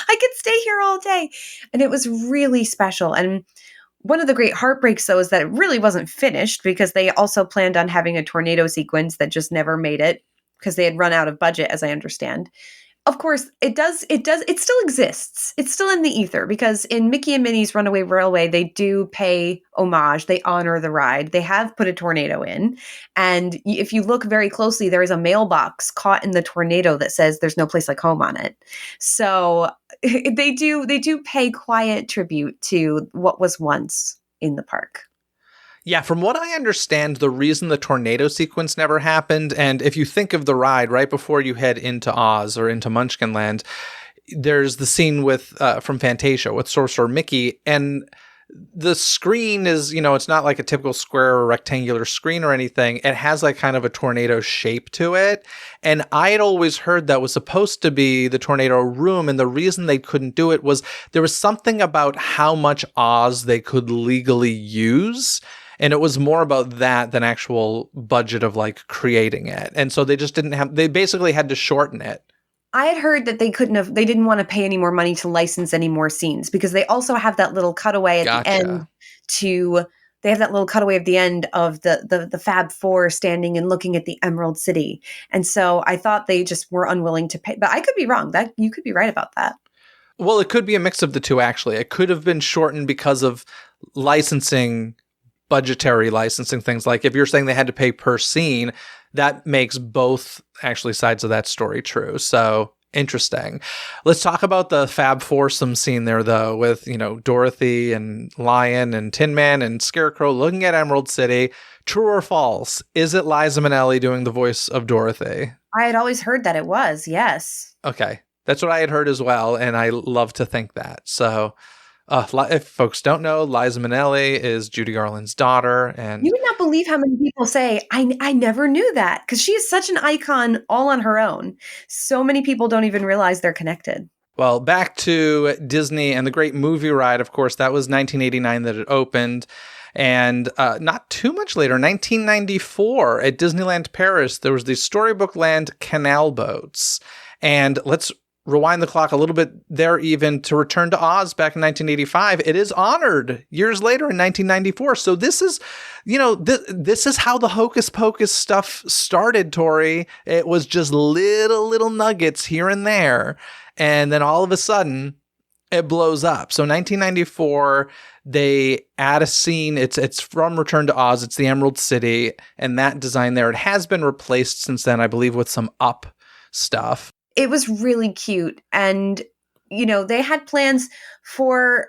I could stay here all day. And it was really special. And one of the great heartbreaks, though, is that it really wasn't finished because they also planned on having a tornado sequence that just never made it because they had run out of budget, as I understand. Of course, it still exists. It's still in the ether because in Mickey and Minnie's Runaway Railway, they do pay homage. They honor the ride. They have put a tornado in. And if you look very closely, there is a mailbox caught in the tornado that says there's no place like home on it. So they do pay quiet tribute to what was once in the park. Yeah, from what I understand, the reason the tornado sequence never happened, and if you think of the ride right before you head into Oz or into Munchkinland, there's the scene with from Fantasia with Sorcerer Mickey, and the screen is, it's not like a typical square or rectangular screen or anything. It has like kind of a tornado shape to it. And I had always heard that was supposed to be the tornado room. And the reason they couldn't do it was there was something about how much Oz they could legally use. And it was more about that than actual budget of like creating it. And so they just they basically had to shorten it. I had heard that they didn't want to pay any more money to license any more scenes because they also have that little cutaway at the end they have that little cutaway at the end of the Fab Four standing and looking at the Emerald City. And so I thought they just were unwilling to pay, but I could be wrong. That you could be right about that. Well, it could be a mix of the two, actually. It could have been shortened because of budgetary licensing things. Like if you're saying they had to pay per scene, that makes both actually sides of that story true. So interesting. Let's talk about the Fab Foursome scene there, though, with, Dorothy and Lion and Tin Man and Scarecrow looking at Emerald City. True or false? Is it Liza Minnelli doing the voice of Dorothy? I had always heard that it was, yes. Okay. That's what I had heard as well, and I love to think that. So if folks don't know, Liza Minnelli is Judy Garland's daughter. And you would not believe how many people say, I never knew that, because she is such an icon all on her own. So many people don't even realize they're connected. Well, back to Disney and the Great Movie Ride, of course, that was 1989 that it opened. And not too much later, 1994, at Disneyland Paris, there was the Storybook Land canal boats. And let's rewind the clock a little bit there, even to Return to Oz back in 1985. It is honored years later in 1994. So this is, this is how the Hocus Pocus stuff started, Tori. It was just little nuggets here and there. And then all of a sudden, it blows up. So 1994, they add a scene. It's from Return to Oz. It's the Emerald City. And that design there, it has been replaced since then, I believe, with some Up stuff. It was really cute. And, they had plans for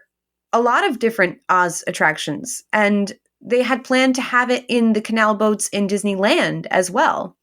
a lot of different Oz attractions. And they had planned to have it in the canal boats in Disneyland as well.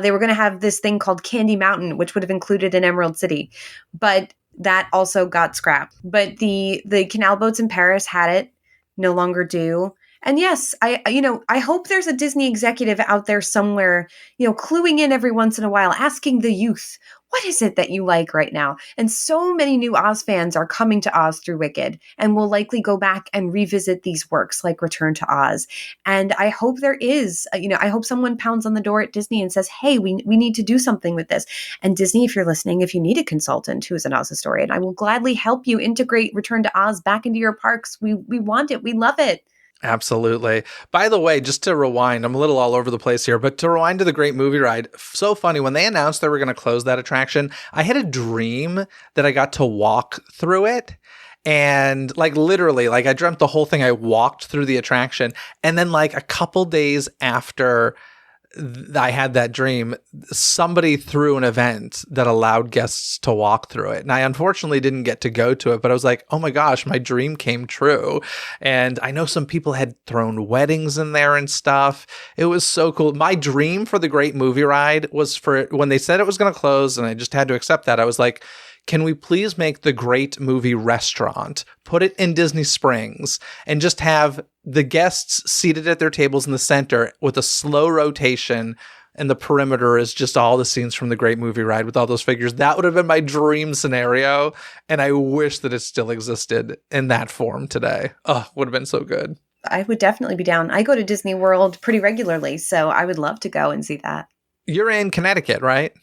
They were going to have this thing called Candy Mountain, which would have included an Emerald City. But that also got scrapped. But the canal boats in Paris had it, no longer do. And yes, I hope there's a Disney executive out there somewhere, cluing in every once in a while, asking the youth, what is it that you like right now? And so many new Oz fans are coming to Oz through Wicked and will likely go back and revisit these works like Return to Oz. And I hope there is, I hope someone pounds on the door at Disney and says, hey, we need to do something with this. And Disney, if you're listening, if you need a consultant who is an Oz historian, I will gladly help you integrate Return to Oz back into your parks. We want it. We love it. Absolutely. By the way, just to rewind, I'm a little all over the place here, but to rewind to the Great Movie Ride, so funny, when they announced they were going to close that attraction, I had a dream that I got to walk through it. And literally, I dreamt the whole thing. I walked through the attraction. And then a couple days after I had that dream, somebody threw an event that allowed guests to walk through it. And I unfortunately didn't get to go to it, but I was like, oh my gosh, my dream came true. And I know some people had thrown weddings in there and stuff. It was so cool. My dream for the Great Movie Ride was for when they said it was going to close, and I just had to accept that. I was like, can we please make the Great Movie Restaurant, put it in Disney Springs, and just have the guests seated at their tables in the center with a slow rotation, and the perimeter is just all the scenes from the Great Movie Ride with all those figures? That would have been my dream scenario, and I wish that it still existed in that form today. Oh, would have been so good. I would definitely be down. I go to Disney World pretty regularly, so I would love to go and see that. You're in Connecticut, right?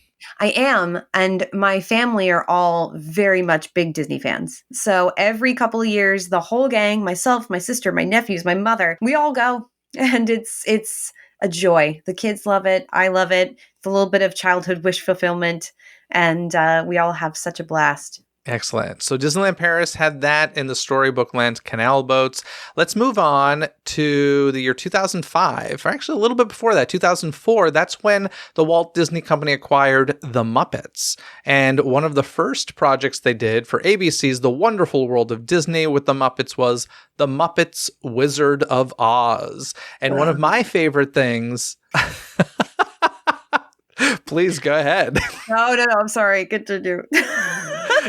I am, and my family are all very much big Disney fans. So every couple of years, the whole gang, myself, my sister, my nephews, my mother, we all go, and it's a joy. The kids love it. I love it. It's a little bit of childhood wish fulfillment, and we all have such a blast. Excellent. So Disneyland Paris had that in the Storybook Land canal boats. Let's move on to the year 2005, or actually a little bit before that, 2004. That's when the Walt Disney Company acquired The Muppets. And one of the first projects they did for ABC's The Wonderful World of Disney with The Muppets was The Muppets Wizard of Oz. And one of my favorite things... Please go ahead. No, I'm sorry. Continue.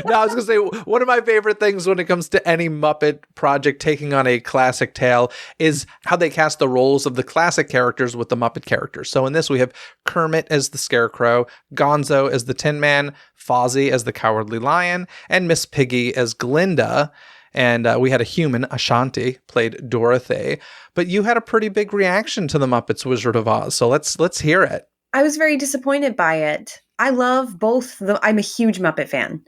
No, I was going to say, one of my favorite things when it comes to any Muppet project taking on a classic tale is how they cast the roles of the classic characters with the Muppet characters. So in this, we have Kermit as the Scarecrow, Gonzo as the Tin Man, Fozzie as the Cowardly Lion, and Miss Piggy as Glinda. And we had a human, Ashanti, played Dorothy. But you had a pretty big reaction to the Muppets Wizard of Oz, so let's hear it. I was very disappointed by it. I love both. I'm a huge Muppet fan.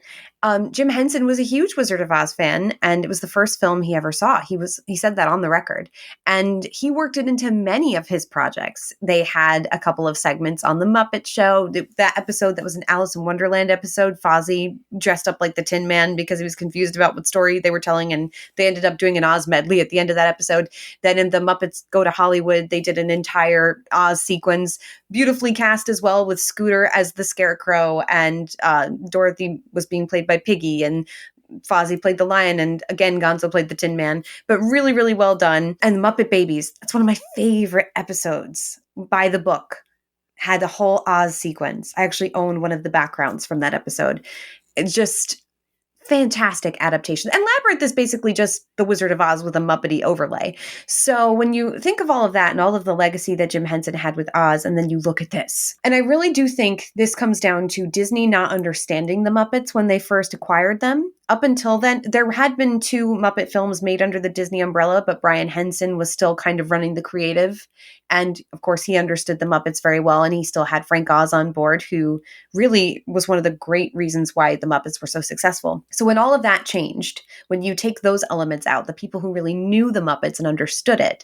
Jim Henson was a huge Wizard of Oz fan, and it was the first film he ever saw. He said that on the record, and he worked it into many of his projects. They had a couple of segments on the Muppet Show. That episode that was an Alice in Wonderland episode, Fozzie dressed up like the Tin Man because he was confused about what story they were telling, and they ended up doing an Oz medley at the end of that episode. Then in the Muppets Go to Hollywood, they did an entire Oz sequence, beautifully cast as well, with Scooter as the Scarecrow, and Dorothy was being played by Piggy, and Fozzie played the lion, and again Gonzo played the Tin Man. But really, really well done. And the Muppet Babies, that's one of my favorite episodes. By the book, had a whole Oz sequence. I actually own one of the backgrounds from that episode. It's just fantastic adaptation. And Labyrinth is basically just the Wizard of Oz with a Muppety overlay. So when you think of all of that and all of the legacy that Jim Henson had with Oz, and then you look at this, and I really do think this comes down to Disney not understanding the Muppets when they first acquired them. up until then, there had been two Muppet films made under the Disney umbrella, but Brian Henson was still kind of running the creative. And of course, he understood the Muppets very well, and he still had Frank Oz on board, who really was one of the great reasons why the Muppets were so successful. So when all of that changed, when you take those elements out, the people who really knew the Muppets and understood it,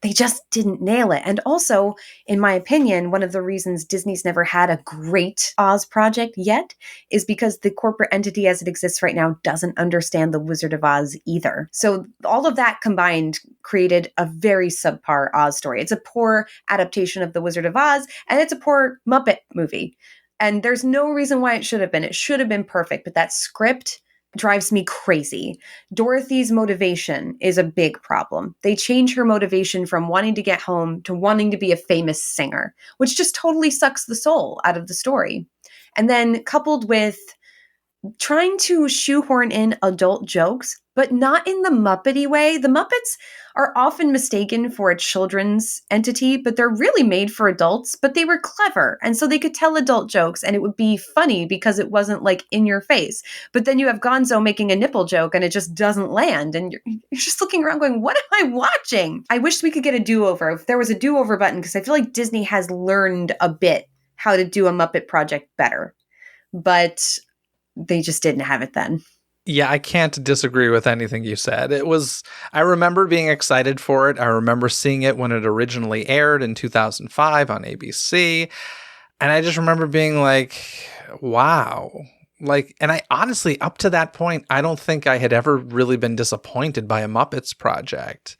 they just didn't nail it. And also, in my opinion, one of the reasons Disney's never had a great Oz project yet is because the corporate entity as it exists right now doesn't understand the Wizard of Oz either. So all of that combined created a very subpar Oz story. It's a poor adaptation of the Wizard of Oz, and it's a poor Muppet movie. And there's no reason why it should have been. It should have been perfect, but that script drives me crazy. Dorothy's motivation is a big problem. They change her motivation from wanting to get home to wanting to be a famous singer, which just totally sucks the soul out of the story. And then coupled with trying to shoehorn in adult jokes, but not in the Muppety way. The Muppets are often mistaken for a children's entity, but they're really made for adults, but they were clever. And so they could tell adult jokes and it would be funny because it wasn't like in your face. But then you have Gonzo making a nipple joke and it just doesn't land. And you're just looking around going, what am I watching? I wish we could get a do-over. If there was a do-over button, because I feel like Disney has learned a bit how to do a Muppet project better. But they just didn't have it then. Yeah, I can't disagree with anything you said. I remember being excited for it. I remember seeing it when it originally aired in 2005 on ABC. And I just remember being like, wow. And I honestly, up to that point, I don't think I had ever really been disappointed by a Muppets project.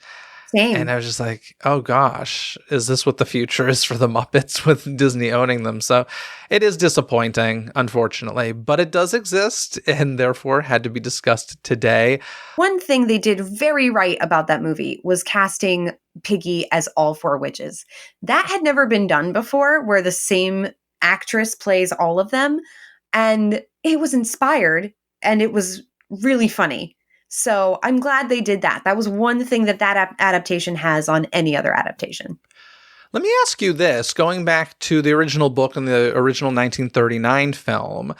Same. And I was just like, oh gosh, is this what the future is for the Muppets with Disney owning them? So it is disappointing, unfortunately, but it does exist and therefore had to be discussed today. One thing they did very right about that movie was casting Piggy as all four witches. That had never been done before, where the same actress plays all of them. And it was inspired and it was really funny. So I'm glad they did that. That was one thing that adaptation has on any other adaptation. Let me ask you this, going back to the original book and the original 1939 film.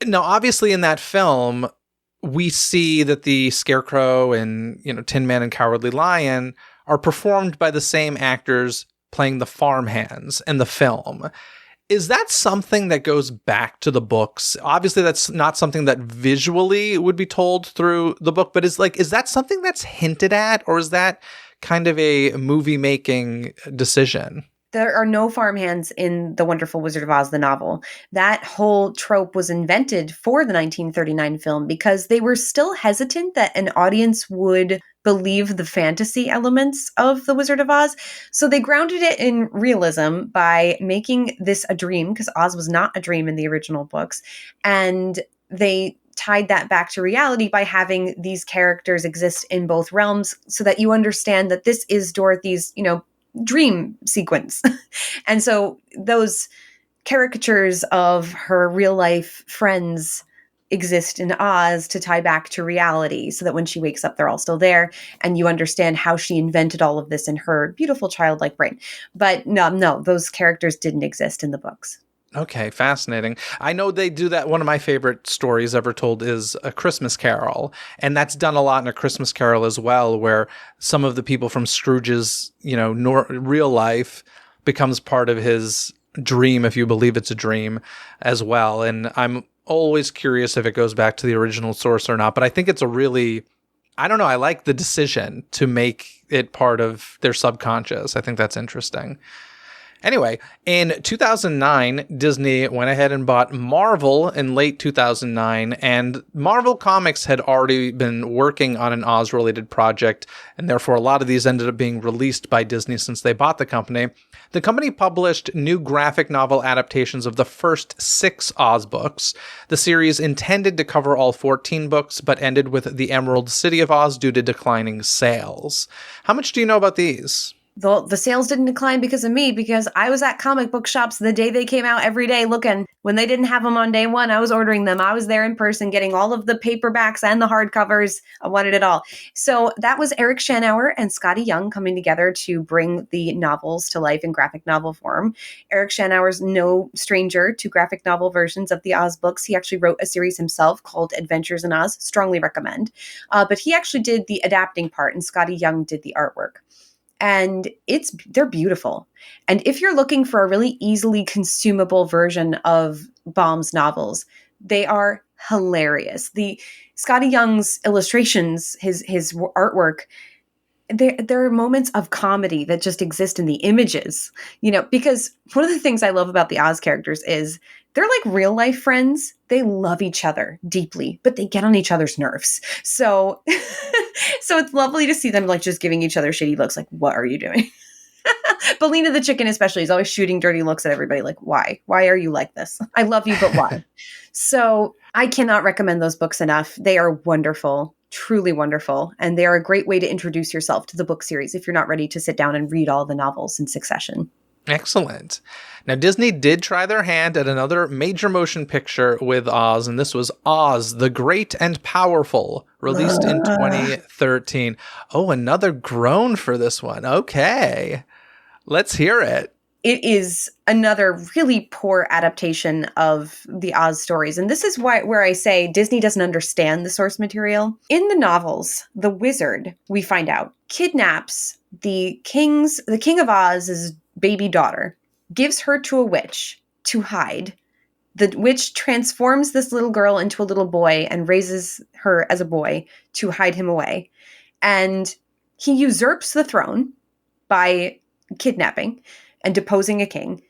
Now, obviously in that film, we see that the Scarecrow and, Tin Man and Cowardly Lion are performed by the same actors playing the farmhands in the film. Is that something that goes back to the books? Obviously, that's not something that visually would be told through the book, but is that something that's hinted at, or is that kind of a movie-making decision? There are no farmhands in The Wonderful Wizard of Oz, the novel. That whole trope was invented for the 1939 film because they were still hesitant that an audience would believe the fantasy elements of The Wizard of Oz. So they grounded it in realism by making this a dream, because Oz was not a dream in the original books. And they tied that back to reality by having these characters exist in both realms so that you understand that this is Dorothy's, dream sequence. And so those caricatures of her real life friends exist in Oz to tie back to reality so that when she wakes up, they're all still there and you understand how she invented all of this in her beautiful childlike brain. But no, those characters didn't exist in the books. Okay, fascinating. I know they do that. One of my favorite stories ever told is A Christmas Carol. And that's done a lot in A Christmas Carol as well, where some of the people from Scrooge's, real life becomes part of his dream, if you believe it's a dream as well. And I'm always curious if it goes back to the original source or not. But I think it's I don't know, I like the decision to make it part of their subconscious. I think that's interesting. Anyway, in 2009, Disney went ahead and bought Marvel in late 2009, and Marvel Comics had already been working on an Oz-related project, and therefore a lot of these ended up being released by Disney since they bought the company. The company published new graphic novel adaptations of the first 6 Oz books. The series intended to cover all 14 books, but ended with The Emerald City of Oz due to declining sales. How much do you know about these? The sales didn't decline because of me, because I was at comic book shops the day they came out every day looking. When they didn't have them on day one, I was ordering them. I was there in person getting all of the paperbacks and the hardcovers. I wanted it all. So that was Eric Schanauer and Scotty Young coming together to bring the novels to life in graphic novel form. Eric Schanauer's no stranger to graphic novel versions of the Oz books. He actually wrote a series himself called Adventures in Oz. Strongly recommend. But he actually did the adapting part, and Scotty Young did the artwork. And they're beautiful. And if you're looking for a really easily consumable version of Baum's novels, they are hilarious. The Scotty Young's illustrations, his artwork, there are moments of comedy that just exist in the images, because one of the things I love about the Oz characters is they're like real life friends. They love each other deeply, but they get on each other's nerves. So, so it's lovely to see them like just giving each other shitty looks. Like, what are you doing? Belina the chicken especially is always shooting dirty looks at everybody. Like, why? Why are you like this? I love you, but why? So I cannot recommend those books enough. They are wonderful, truly wonderful. And they are a great way to introduce yourself to the book series if you're not ready to sit down and read all the novels in succession. Excellent. Now, Disney did try their hand at another major motion picture with Oz, and this was Oz, the Great and Powerful, released in 2013. Oh, another groan for this one. Okay. Let's hear it. It is another really poor adaptation of the Oz stories. And this is where I say Disney doesn't understand the source material. In the novels, the wizard, we find out, kidnaps the king of Oz's baby daughter, gives her to a witch to hide. The witch transforms this little girl into a little boy and raises her as a boy to hide him away. And he usurps the throne by kidnapping and deposing a king,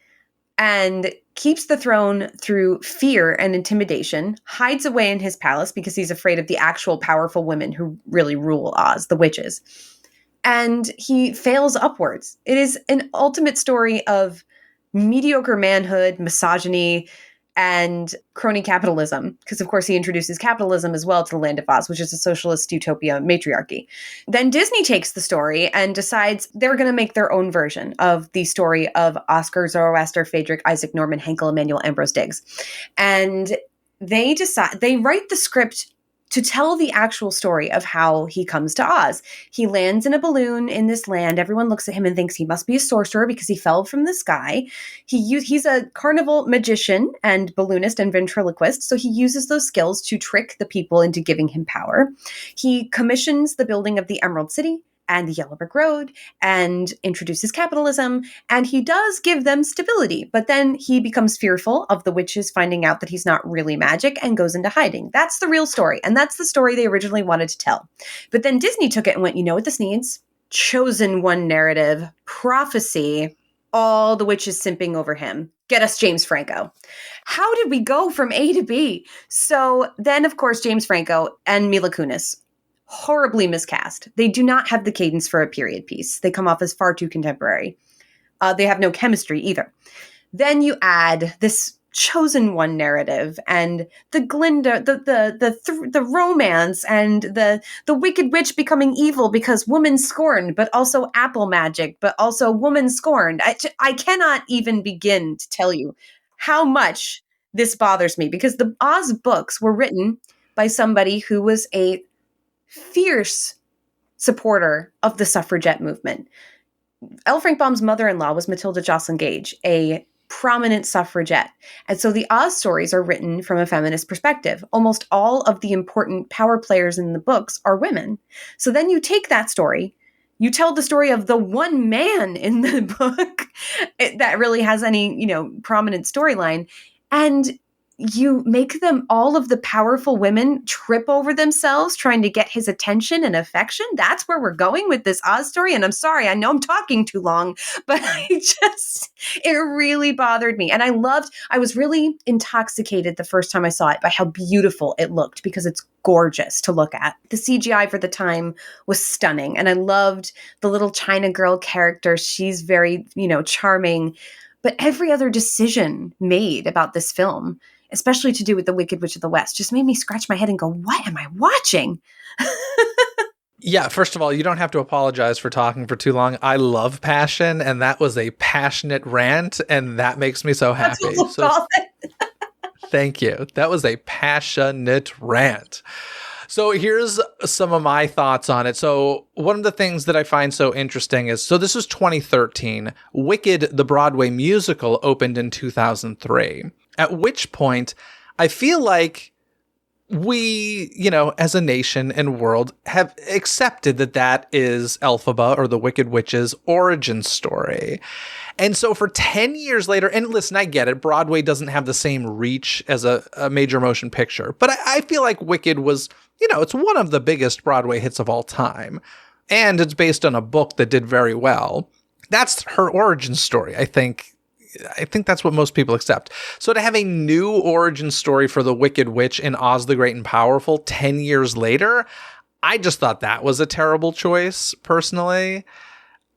and keeps the throne through fear and intimidation, hides away in his palace because he's afraid of the actual powerful women who really rule Oz, the witches. And he fails upwards. It is an ultimate story of mediocre manhood, misogyny, and crony capitalism, because of course he introduces capitalism as well to the land of Oz, which is a socialist utopia matriarchy. Then Disney takes the story and decides they're going to make their own version of the story of Oscar, Zoroaster, Phaedric, Isaac, Norman, Henkel, Emmanuel, Ambrose, Diggs. And they write the script to tell the actual story of how he comes to Oz. He lands in a balloon in this land. Everyone looks at him and thinks he must be a sorcerer because he fell from the sky. He's a carnival magician and balloonist and ventriloquist, so he uses those skills to trick the people into giving him power. He commissions the building of the Emerald City and the Yellow Brick Road and introduces capitalism, and he does give them stability, but then he becomes fearful of the witches finding out that he's not really magic and goes into hiding. That's the real story, and that's the story they originally wanted to tell. But then Disney took it and went, you know what this needs? Chosen one narrative, prophecy, all the witches simping over him. Get us James Franco. How did we go from A to B? So then, of course, James Franco and Mila Kunis, horribly miscast. They do not have the cadence for a period piece. They come off as far too contemporary. They have no chemistry either. Then you add this chosen one narrative and the Glinda, the romance and the wicked witch becoming evil because woman scorned, but also apple magic, but also woman scorned. I cannot even begin to tell you how much this bothers me, because the Oz books were written by somebody who was a fierce supporter of the suffragette movement. L. Frank Baum's mother-in-law was Matilda Jocelyn Gage, a prominent suffragette. And so the Oz stories are written from a feminist perspective. Almost all of the important power players in the books are women. So then you take that story, you tell the story of the one man in the book that really has any, prominent storyline, and you make them, all of the powerful women, trip over themselves trying to get his attention and affection. That's where we're going with this Oz story. And I'm sorry, I know I'm talking too long, but it really bothered me. And I was really intoxicated the first time I saw it by how beautiful it looked, because it's gorgeous to look at. The CGI for the time was stunning. And I loved the little China girl character. She's very, charming. But every other decision made about this film, especially to do with the Wicked Witch of the West, just made me scratch my head and go, what am I watching? Yeah, first of all, you don't have to apologize for talking for too long. I love passion, and that was a passionate rant, and that makes me so That's what happy. we'll So call it. thank you. That was a passionate rant. So here's some of my thoughts on it. So one of the things that I find so interesting is, so this was 2013. Wicked, the Broadway musical, opened in 2003. At which point, I feel like we, as a nation and world, have accepted that that is Elphaba, or the Wicked Witch's origin story. And so for 10 years later, and listen, I get it, Broadway doesn't have the same reach as a major motion picture, but I feel like Wicked was, it's one of the biggest Broadway hits of all time. And it's based on a book that did very well. That's her origin story, I think. I think that's what most people accept. So to have a new origin story for the Wicked Witch in Oz the Great and Powerful 10 years later, I just thought that was a terrible choice, personally.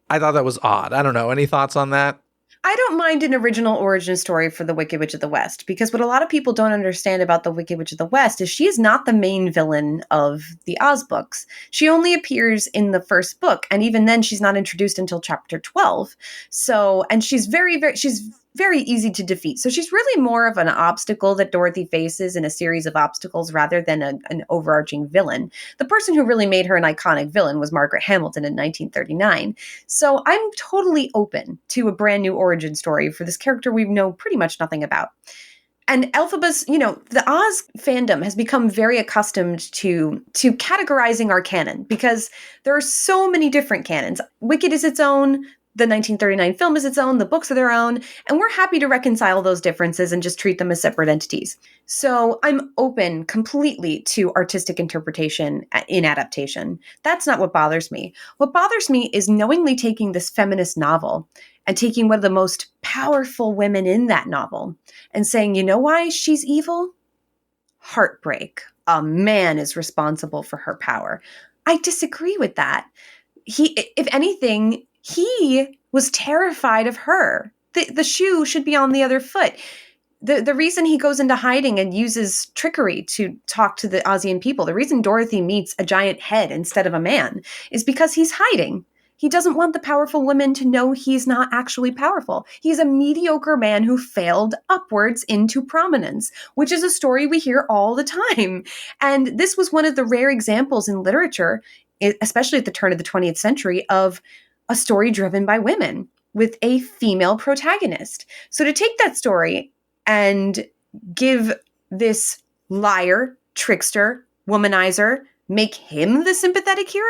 I thought that was odd. I don't know. Any thoughts on that? I don't mind an original origin story for the Wicked Witch of the West, because what a lot of people don't understand about the Wicked Witch of the West is she is not the main villain of the Oz books. She only appears in the first book, and even then she's not introduced until chapter 12. So, and she's she's very easy to defeat. So she's really more of an obstacle that Dorothy faces in a series of obstacles rather than an overarching villain. The person who really made her an iconic villain was Margaret Hamilton in 1939. So I'm totally open to a brand new origin story for this character we know pretty much nothing about. And Elphaba's, the Oz fandom has become very accustomed to categorizing our canon, because there are so many different canons. Wicked is its own. The 1939 film is its own, the books are their own, and we're happy to reconcile those differences and just treat them as separate entities. So I'm open completely to artistic interpretation in adaptation. That's not what bothers me. What bothers me is knowingly taking this feminist novel and taking one of the most powerful women in that novel and saying, you know why she's evil? Heartbreak. A man is responsible for her power. I disagree with that. If anything, he was terrified of her. The shoe should be on the other foot. The reason he goes into hiding and uses trickery to talk to the Ozian people, the reason Dorothy meets a giant head instead of a man, is because he's hiding. He doesn't want the powerful women to know he's not actually powerful. He's a mediocre man who failed upwards into prominence, which is a story we hear all the time. And this was one of the rare examples in literature, especially at the turn of the 20th century, of a story driven by women with a female protagonist. So to take that story and give this liar, trickster, womanizer, make him the sympathetic hero,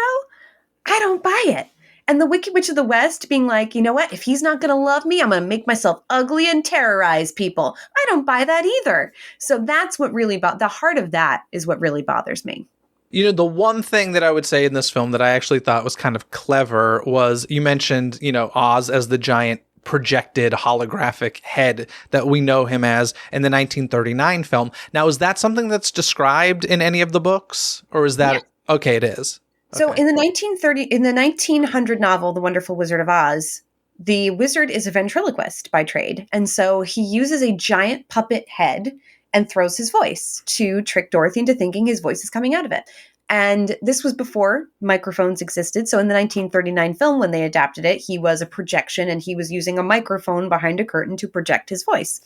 I don't buy it. And the Wicked Witch of the West being like, you know what, if he's not going to love me, I'm going to make myself ugly and terrorize people. I don't buy that either. So that's what really, the heart of that is what really bothers me. The one thing that I would say in this film that I actually thought was kind of clever was, you mentioned, Oz as the giant projected holographic head that we know him as in the 1939 film. Now, is that something that's described in any of the books, or is that okay? It is. So Okay. in the 1900 novel, The Wonderful Wizard of Oz, the wizard is a ventriloquist by trade. And so he uses a giant puppet head and throws his voice to trick Dorothy into thinking his voice is coming out of it. And this was before microphones existed. So in the 1939 film, when they adapted it, he was a projection and he was using a microphone behind a curtain to project his voice.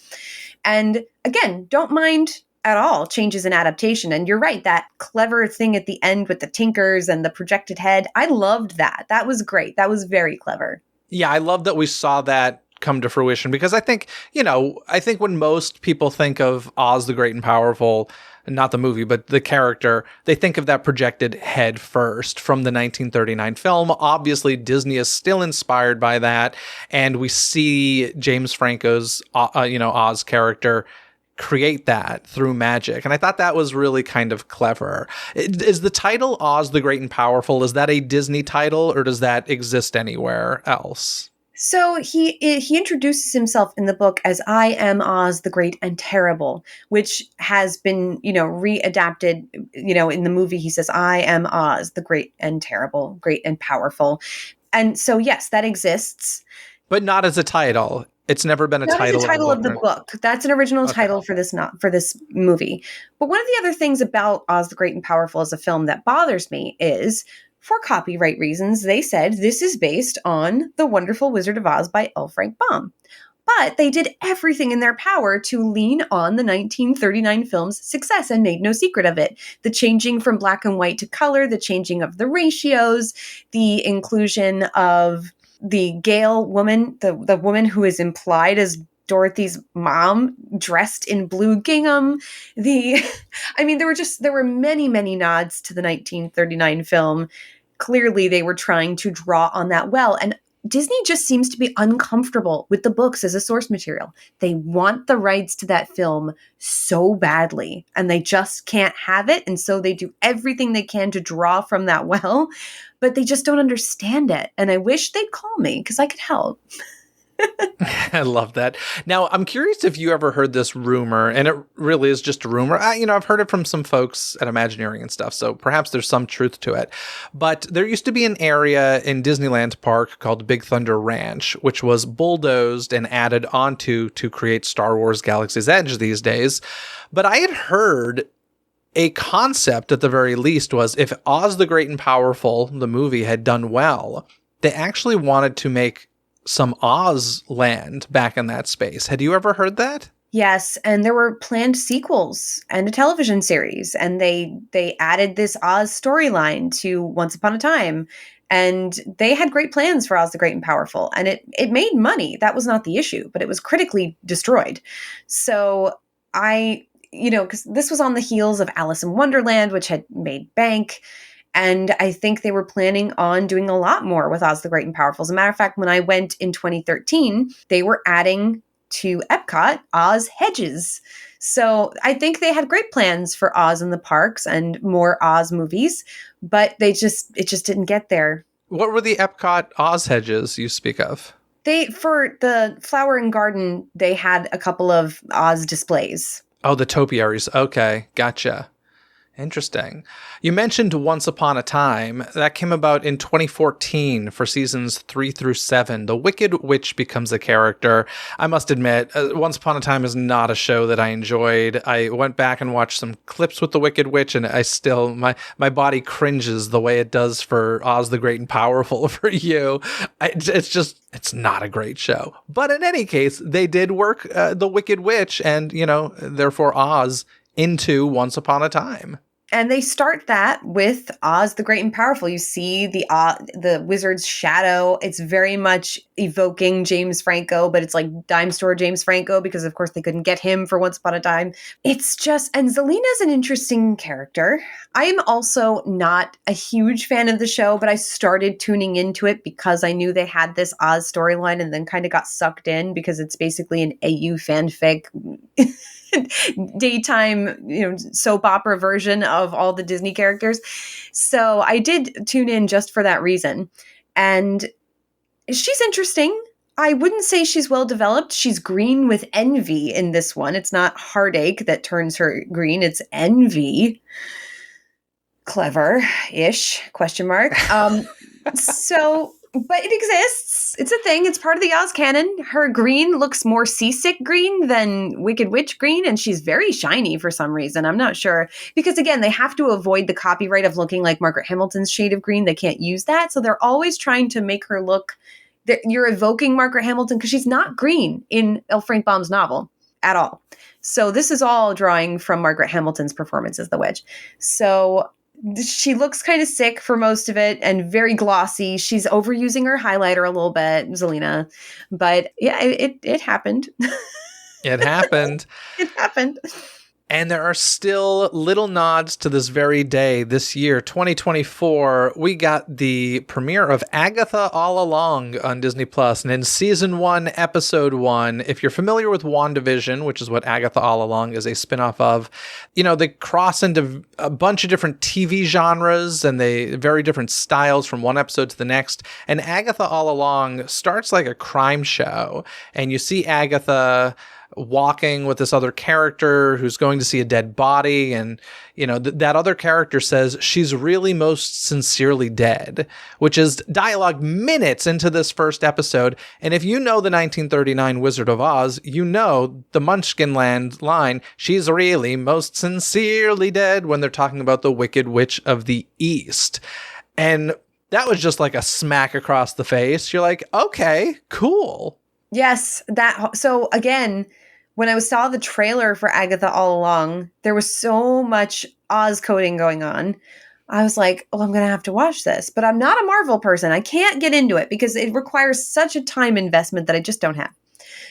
And again, don't mind at all changes in adaptation. And you're right, that clever thing at the end with the tinkers and the projected head, I loved that. That was great. That was very clever. Yeah, I love that we saw that come to fruition, because I think, when most people think of Oz the Great and Powerful, not the movie, but the character, they think of that projected head first from the 1939 film. Obviously, Disney is still inspired by that, and we see James Franco's, Oz character create that through magic. And I thought that was really kind of clever. Is the title Oz the Great and Powerful, is that a Disney title, or does that exist anywhere else? So he introduces himself in the book as I am Oz the Great and Terrible, which has been, readapted, in the movie he says, I am Oz the Great and Terrible, great and powerful. And so, yes, that exists. But not as a title. It's never been a That title. is the title of the book. That's an original title for this movie. But one of the other things about Oz the Great and Powerful as a film that bothers me is for copyright reasons, they said this is based on The Wonderful Wizard of Oz by L. Frank Baum. But they did everything in their power to lean on the 1939 film's success and made no secret of it. The changing from black and white to color, the changing of the ratios, the inclusion of the Gale woman, the woman who is implied as Dorothy's mom dressed in blue gingham. There were many, many nods to the 1939 film. Clearly, they were trying to draw on that well. And Disney just seems to be uncomfortable with the books as a source material. They want the rights to that film so badly, and they just can't have it. And so they do everything they can to draw from that well, but they just don't understand it. And I wish they'd call me because I could help. I love that. Now, I'm curious if you ever heard this rumor, and it really is just a rumor. I've heard it from some folks at Imagineering and stuff, so perhaps there's some truth to it. But there used to be an area in Disneyland Park called Big Thunder Ranch, which was bulldozed and added onto to create Star Wars Galaxy's Edge these days. But I had heard a concept, at the very least, was if Oz the Great and Powerful, the movie, had done well, they actually wanted to make some Oz land back in that space. Had you ever heard that? Yes, and there were planned sequels and a television series, and they added this Oz storyline to Once Upon a Time, and they had great plans for Oz the Great and Powerful, and it made money. That was not the issue, but it was critically destroyed. So because this was on the heels of Alice in Wonderland, which had made bank. And I think they were planning on doing a lot more with Oz the Great and Powerful. As a matter of fact, when I went in 2013, they were adding to Epcot Oz hedges. So I think they had great plans for Oz in the parks and more Oz movies, but it just didn't get there. What were the Epcot Oz hedges you speak of? For the Flower and Garden, they had a couple of Oz displays. Oh, the topiaries. Okay, gotcha. Interesting. You mentioned Once Upon a Time. That came about in 2014 for seasons 3 through 7. The Wicked Witch becomes a character. I must admit, Once Upon a Time is not a show that I enjoyed. I went back and watched some clips with the Wicked Witch, and I still, my body cringes the way it does for Oz the Great and Powerful for you. It's not a great show. But in any case, they did work the Wicked Witch and, therefore Oz into Once Upon a Time. And they start that with Oz the Great and Powerful. You see the wizard's shadow. It's very much evoking James Franco, but it's like dime store James Franco because, of course, they couldn't get him for Once Upon a Time. It's just, and Zelina's an interesting character. I am also not a huge fan of the show, but I started tuning into it because I knew they had this Oz storyline and then kind of got sucked in because it's basically an AU fanfic daytime, soap opera version of all the Disney characters. So I did tune in just for that reason. And she's interesting. I wouldn't say she's well developed. She's green with envy in this one. It's not heartache that turns her green. It's envy. Clever-ish, question mark. But it exists. It's a thing. It's part of the Oz canon. Her green looks more seasick green than Wicked Witch green, and she's very shiny for some reason. I'm not sure. Because, again, they have to avoid the copyright of looking like Margaret Hamilton's shade of green. They can't use that. So they're always trying to make her look... You're evoking Margaret Hamilton because she's not green in L. Frank Baum's novel at all. So this is all drawing from Margaret Hamilton's performance as the witch. So... she looks kind of sick for most of it and very glossy. She's overusing her highlighter a little bit, Zelina. But yeah, it happened. It happened. It happened. And there are still little nods to this very day. This year, 2024, we got the premiere of Agatha All Along on Disney+. And in Season 1, Episode 1, if you're familiar with WandaVision, which is what Agatha All Along is a spinoff of, they cross into a bunch of different TV genres and they very different styles from one episode to the next. And Agatha All Along starts like a crime show. And you see Agatha walking with this other character who's going to see a dead body, and that other character says she's really most sincerely dead, which is dialogue minutes into this first episode. And if you know the 1939 Wizard of Oz, you know the Munchkinland line, she's really most sincerely dead, when they're talking about the Wicked Witch of the East. And that was just like a smack across the face. You're like, okay, cool. Yes, so again, when I saw the trailer for Agatha All Along, there was so much Oz coding going on. I was like, oh, I'm going to have to watch this. But I'm not a Marvel person. I can't get into it because it requires such a time investment that I just don't have.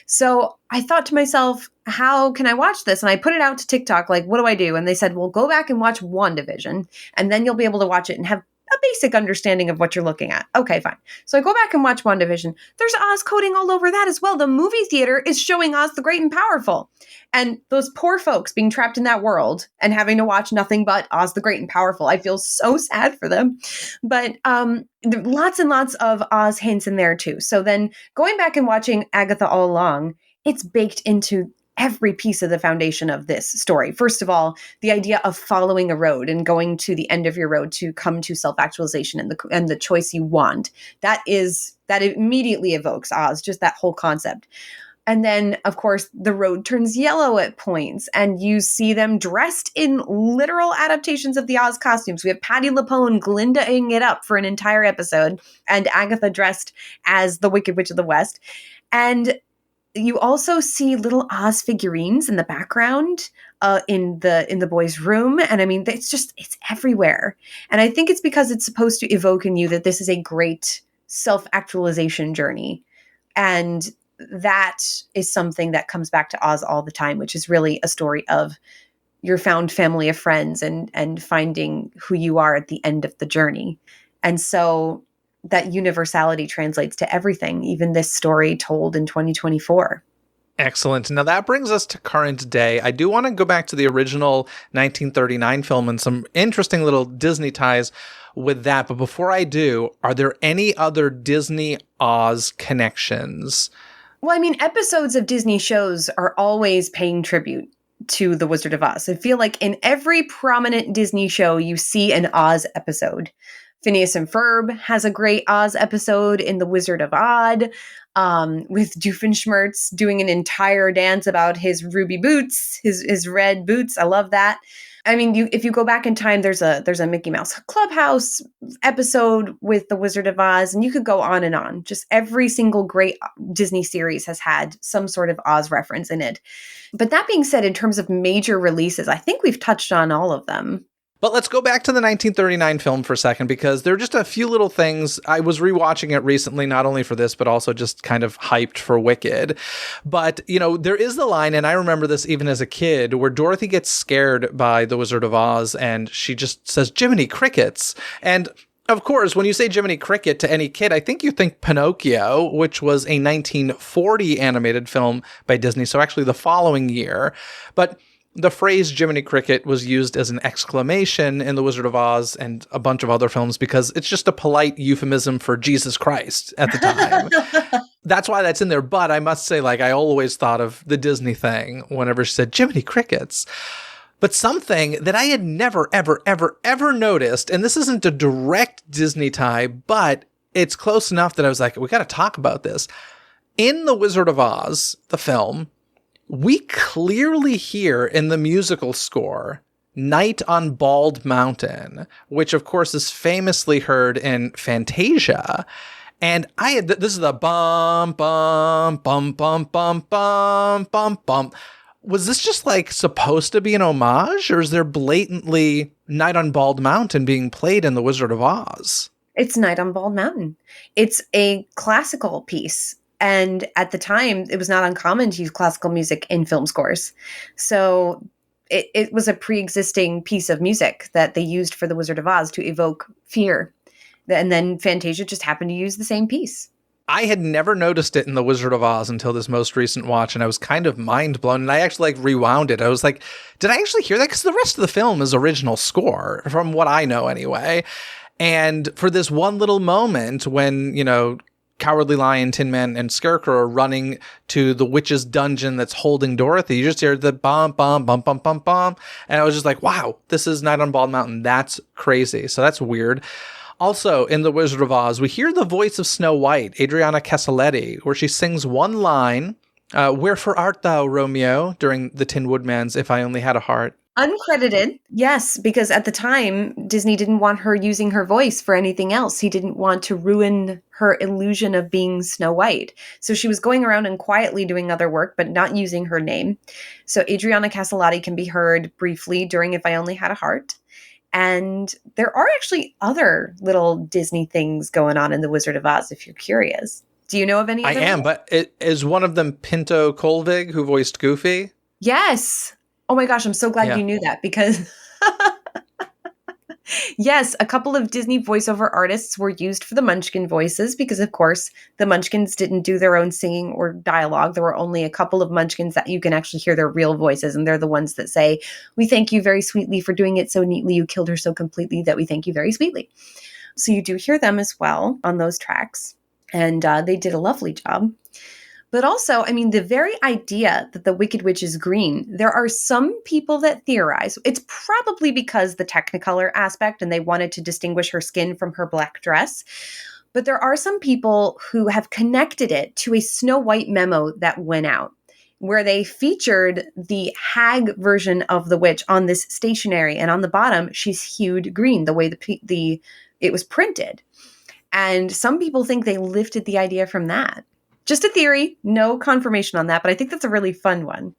So I thought to myself, how can I watch this? And I put it out to TikTok, like, what do I do? And they said, well, go back and watch WandaVision, and then you'll be able to watch it and have a basic understanding of what you're looking at. Okay, fine. So I go back and watch WandaVision. There's Oz coding all over that as well. The movie theater is showing Oz the Great and Powerful. And those poor folks being trapped in that world and having to watch nothing but Oz the Great and Powerful. I feel so sad for them. But lots and lots of Oz hints in there too. So then going back and watching Agatha All Along, it's baked into every piece of the foundation of this story. First of all, the idea of following a road and going to the end of your road to come to self-actualization and the choice you want. That immediately evokes Oz, just that whole concept. And then, of course, the road turns yellow at points, and you see them dressed in literal adaptations of the Oz costumes. We have Patti LuPone Glindaing it up for an entire episode, and Agatha dressed as the Wicked Witch of the West. And you also see little Oz figurines in the background in the boys' room. And I mean, it's everywhere. And I think it's because it's supposed to evoke in you that this is a great self-actualization journey. And that is something that comes back to Oz all the time, which is really a story of your found family of friends and finding who you are at the end of the journey. And so that universality translates to everything, even this story told in 2024. Excellent. Now that brings us to current day. I do want to go back to the original 1939 film and some interesting little Disney ties with that. But before I do, are there any other Disney Oz connections? Well, I mean, episodes of Disney shows are always paying tribute to The Wizard of Oz. I feel like in every prominent Disney show, you see an Oz episode. Phineas and Ferb has a great Oz episode in The Wizard of Oz, with Doofenshmirtz doing an entire dance about his ruby boots, his red boots. I love that. I mean, if you go back in time, there's a Mickey Mouse Clubhouse episode with The Wizard of Oz, and you could go on and on. Just every single great Disney series has had some sort of Oz reference in it. But that being said, in terms of major releases, I think we've touched on all of them. But let's go back to the 1939 film for a second, because there are just a few little things. I was rewatching it recently, not only for this, but also just kind of hyped for Wicked. But, you know, there is the line, and I remember this even as a kid, where Dorothy gets scared by the Wizard of Oz, and she just says, "Jiminy Crickets." And of course, when you say Jiminy Cricket to any kid, I think you think Pinocchio, which was a 1940 animated film by Disney, so actually the following year. But the phrase Jiminy Cricket was used as an exclamation in The Wizard of Oz and a bunch of other films because it's just a polite euphemism for Jesus Christ at the time. That's why that's in there. But I must say, like, I always thought of the Disney thing whenever she said Jiminy Crickets. But something that I had never, ever, ever, ever noticed, and this isn't a direct Disney tie, but it's close enough that I was like, we got to talk about this. In The Wizard of Oz, the film, we clearly hear in the musical score Night on Bald Mountain, which of course is famously heard in Fantasia. And this is the bum, bum, bum, bum, bum, bum, bum, bum. Was this just like supposed to be an homage, or is there blatantly Night on Bald Mountain being played in The Wizard of Oz? It's Night on Bald Mountain. It's a classical piece. And at the time, it was not uncommon to use classical music in film scores. So it was a pre-existing piece of music that they used for The Wizard of Oz to evoke fear. And then Fantasia just happened to use the same piece. I had never noticed it in The Wizard of Oz until this most recent watch, and I was kind of mind blown. And I actually rewound it. I was like, did I actually hear that? Because the rest of the film is original score, from what I know anyway. And for this one little moment when, you know, Cowardly Lion, Tin Man, and Scarecrow are running to the witch's dungeon that's holding Dorothy, you just hear the bum, bum, bum, bum, bum, bum. And I was just like, wow, this is Night on Bald Mountain. That's crazy. So that's weird. Also, in The Wizard of Oz, we hear the voice of Snow White, Adriana Casaletti, where she sings one line, "Wherefore art thou, Romeo?" during the Tin Woodman's "If I Only Had a Heart." Uncredited, yes, because at the time, Disney didn't want her using her voice for anything else. He didn't want to ruin her illusion of being Snow White. So she was going around and quietly doing other work, but not using her name. So Adriana Caselotti can be heard briefly during If I Only Had a Heart. And there are actually other little Disney things going on in The Wizard of Oz, if you're curious. Do you know of any I other am, ones? but is one of them Pinto Colvig, who voiced Goofy? Yes. Oh my gosh, I'm so glad Yeah. you knew that because yes, a couple of Disney voiceover artists were used for the Munchkin voices because, of course, the Munchkins didn't do their own singing or dialogue. There were only a couple of Munchkins that you can actually hear their real voices, and they're the ones that say, "We thank you very sweetly for doing it so neatly. You killed her so completely that we thank you very sweetly." So you do hear them as well on those tracks, and they did a lovely job. But also, I mean, the very idea that the Wicked Witch is green, there are some people that theorize it's probably because the Technicolor aspect and they wanted to distinguish her skin from her black dress. But there are some people who have connected it to a Snow White memo that went out where they featured the hag version of the witch on this stationery. And on the bottom, she's hued green, the way it was printed. And some people think they lifted the idea from that. Just a theory, no confirmation on that, but I think that's a really fun one.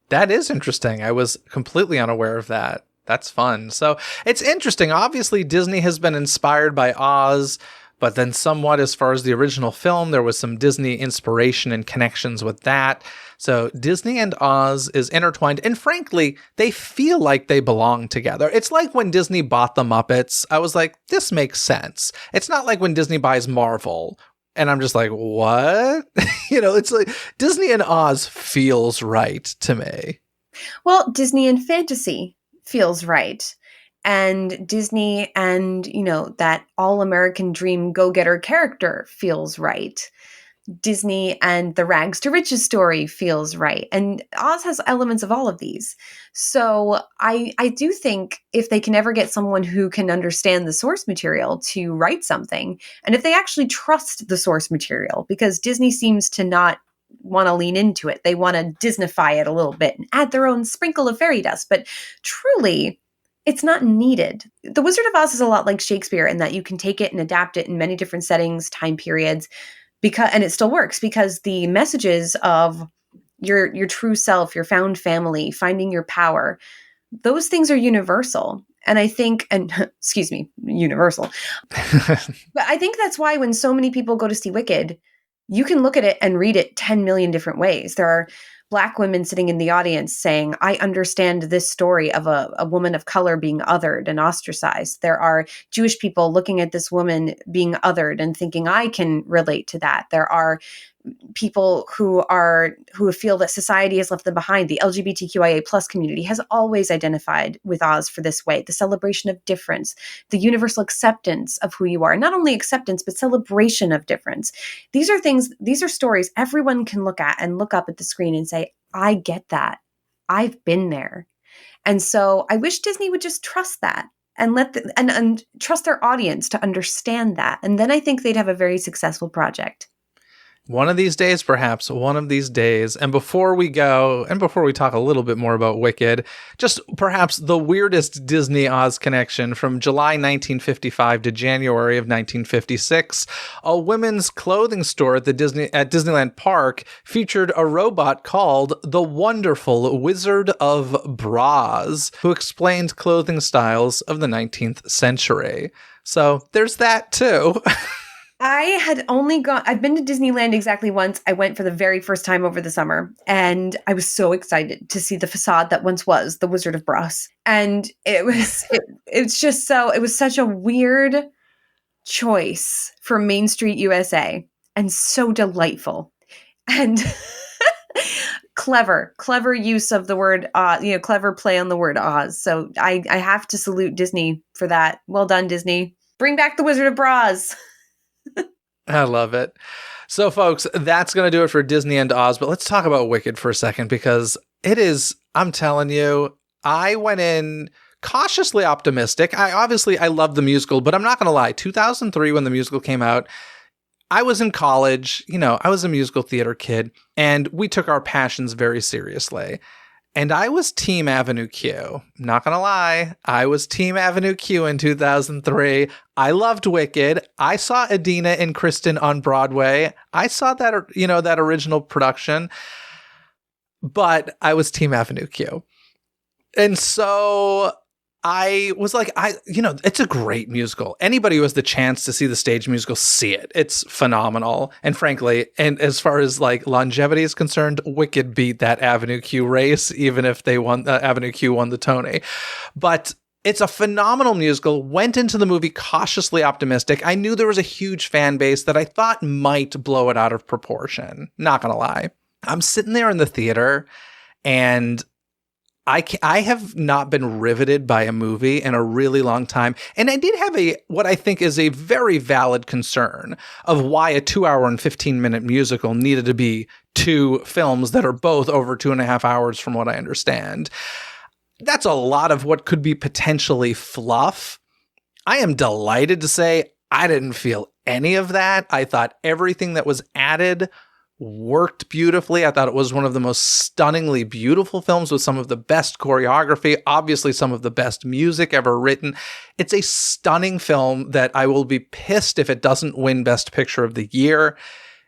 That is interesting. I was completely unaware of that. That's fun. So it's interesting. Obviously, Disney has been inspired by Oz, but then somewhat as far as the original film, there was some Disney inspiration and connections with that. So Disney and Oz is intertwined, and frankly, they feel like they belong together. It's like when Disney bought the Muppets, I was like, this makes sense. It's not like when Disney buys Marvel, and I'm just like, what? It's like Disney and Oz feels right to me. Well, Disney and fantasy feels right. And Disney and, that all American dream go getter character feels right. Disney and the rags to riches story feels right. And Oz has elements of all of these. So I do think if they can ever get someone who can understand the source material to write something, and if they actually trust the source material, because Disney seems to not want to lean into it. They want to Disneyfy it a little bit and add their own sprinkle of fairy dust. But truly, it's not needed. The Wizard of Oz is a lot like Shakespeare in that you can take it and adapt it in many different settings, time periods, and it still works because the messages of your true self, your found family, finding your power, those things are universal. And I think, and excuse me, universal. But I think that's why when so many people go to see Wicked, you can look at it and read it 10 million different ways. There are Black women sitting in the audience saying, I understand this story of a woman of color being othered and ostracized. There are Jewish people looking at this woman being othered and thinking, I can relate to that. There are people who feel that society has left them behind. The LGBTQIA plus community has always identified with Oz for this way, the celebration of difference, the universal acceptance of who you are, not only acceptance, but celebration of difference. These are stories everyone can look at and look up at the screen and say, I get that. I've been there. And so I wish Disney would just trust that and and trust their audience to understand that. And then I think they'd have a very successful project. One of these days, perhaps, one of these days. And before we go, and before we talk a little bit more about Wicked, just perhaps the weirdest Disney Oz connection from July 1955 to January of 1956, a women's clothing store at Disneyland Park featured a robot called the Wonderful Wizard of Bras, who explained clothing styles of the 19th century. So there's that too. I've been to Disneyland exactly once. I went for the very first time over the summer, and I was so excited to see the facade that once was the Wizard of Bras. And it was such a weird choice for Main Street USA and so delightful and clever use of the word, clever play on the word Oz. So I have to salute Disney for that. Well done, Disney. Bring back the Wizard of Bras. I love it. So, folks, that's going to do it for Disney and Oz, but let's talk about Wicked for a second because I'm telling you, I went in cautiously optimistic. I love the musical, but I'm not going to lie. 2003, when the musical came out, I was in college. I was a musical theater kid, and we took our passions very seriously. And I was Team Avenue Q. Not gonna lie, I was Team Avenue Q in 2003. I loved Wicked. I saw Idina and Kristen on Broadway. I saw that, that original production, but I was Team Avenue Q. And so I was like, it's a great musical. Anybody who has the chance to see the stage musical, see it. It's phenomenal. And frankly, and as far as like longevity is concerned, Wicked beat that Avenue Q race, even if they won, Avenue Q won the Tony. But it's a phenomenal musical. Went into the movie cautiously optimistic. I knew there was a huge fan base that I thought might blow it out of proportion. Not gonna lie. I'm sitting there in the theater, and I have not been riveted by a movie in a really long time. And I did have what I think is a very valid concern of why a 2-hour and 15-minute musical needed to be 2 films that are both over 2.5 hours, from what I understand. That's a lot of what could be potentially fluff. I am delighted to say I didn't feel any of that. I thought everything that was added worked beautifully. I thought it was one of the most stunningly beautiful films with some of the best choreography, obviously some of the best music ever written. It's a stunning film that I will be pissed if it doesn't win Best Picture of the Year.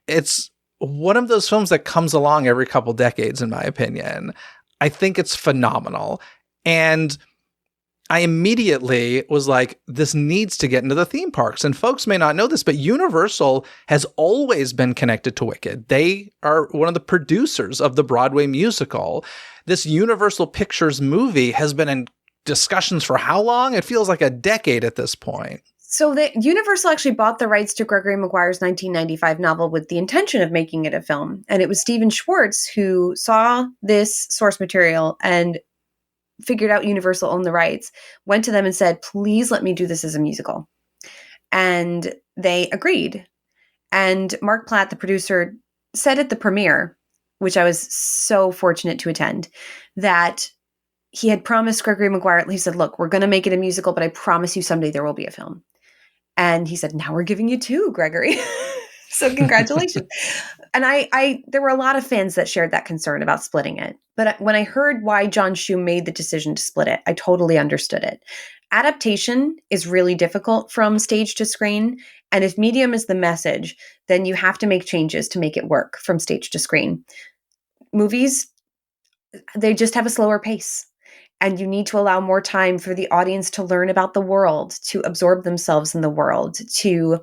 It's one of those films that comes along every couple decades, in my opinion. I think it's phenomenal. And I immediately was like, this needs to get into the theme parks. And folks may not know this, but Universal has always been connected to Wicked. They are one of the producers of the Broadway musical. This Universal Pictures movie has been in discussions for how long? It feels like a decade at this point. So the Universal actually bought the rights to Gregory Maguire's 1995 novel with the intention of making it a film. And it was Stephen Schwartz who saw this source material and figured out Universal owned the rights, went to them and said, please let me do this as a musical. And they agreed. And Mark Platt, the producer, said at the premiere, which I was so fortunate to attend, that he had promised Gregory Maguire, he said, look, we're going to make it a musical, but I promise you someday there will be a film. And he said, now we're giving you 2, Gregory. So congratulations. And there were a lot of fans that shared that concern about splitting it. But when I heard why John Shue made the decision to split it, I totally understood it. Adaptation is really difficult from stage to screen. And if medium is the message, then you have to make changes to make it work from stage to screen. Movies, they just have a slower pace. And you need to allow more time for the audience to learn about the world, to absorb themselves in the world, to,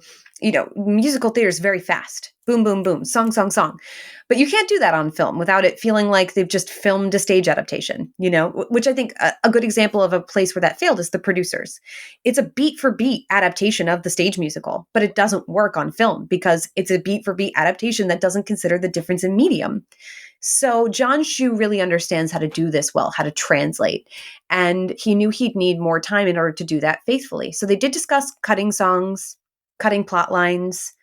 musical theater is very fast. Boom, boom, boom, song, song, song. But you can't do that on film without it feeling like they've just filmed a stage adaptation, which I think a good example of a place where that failed is The Producers. It's a beat for beat adaptation of the stage musical, but it doesn't work on film because it's a beat for beat adaptation that doesn't consider the difference in medium. So John Shue really understands how to do this well, how to translate. And he knew he'd need more time in order to do that faithfully. So they did discuss cutting songs, cutting plot lines.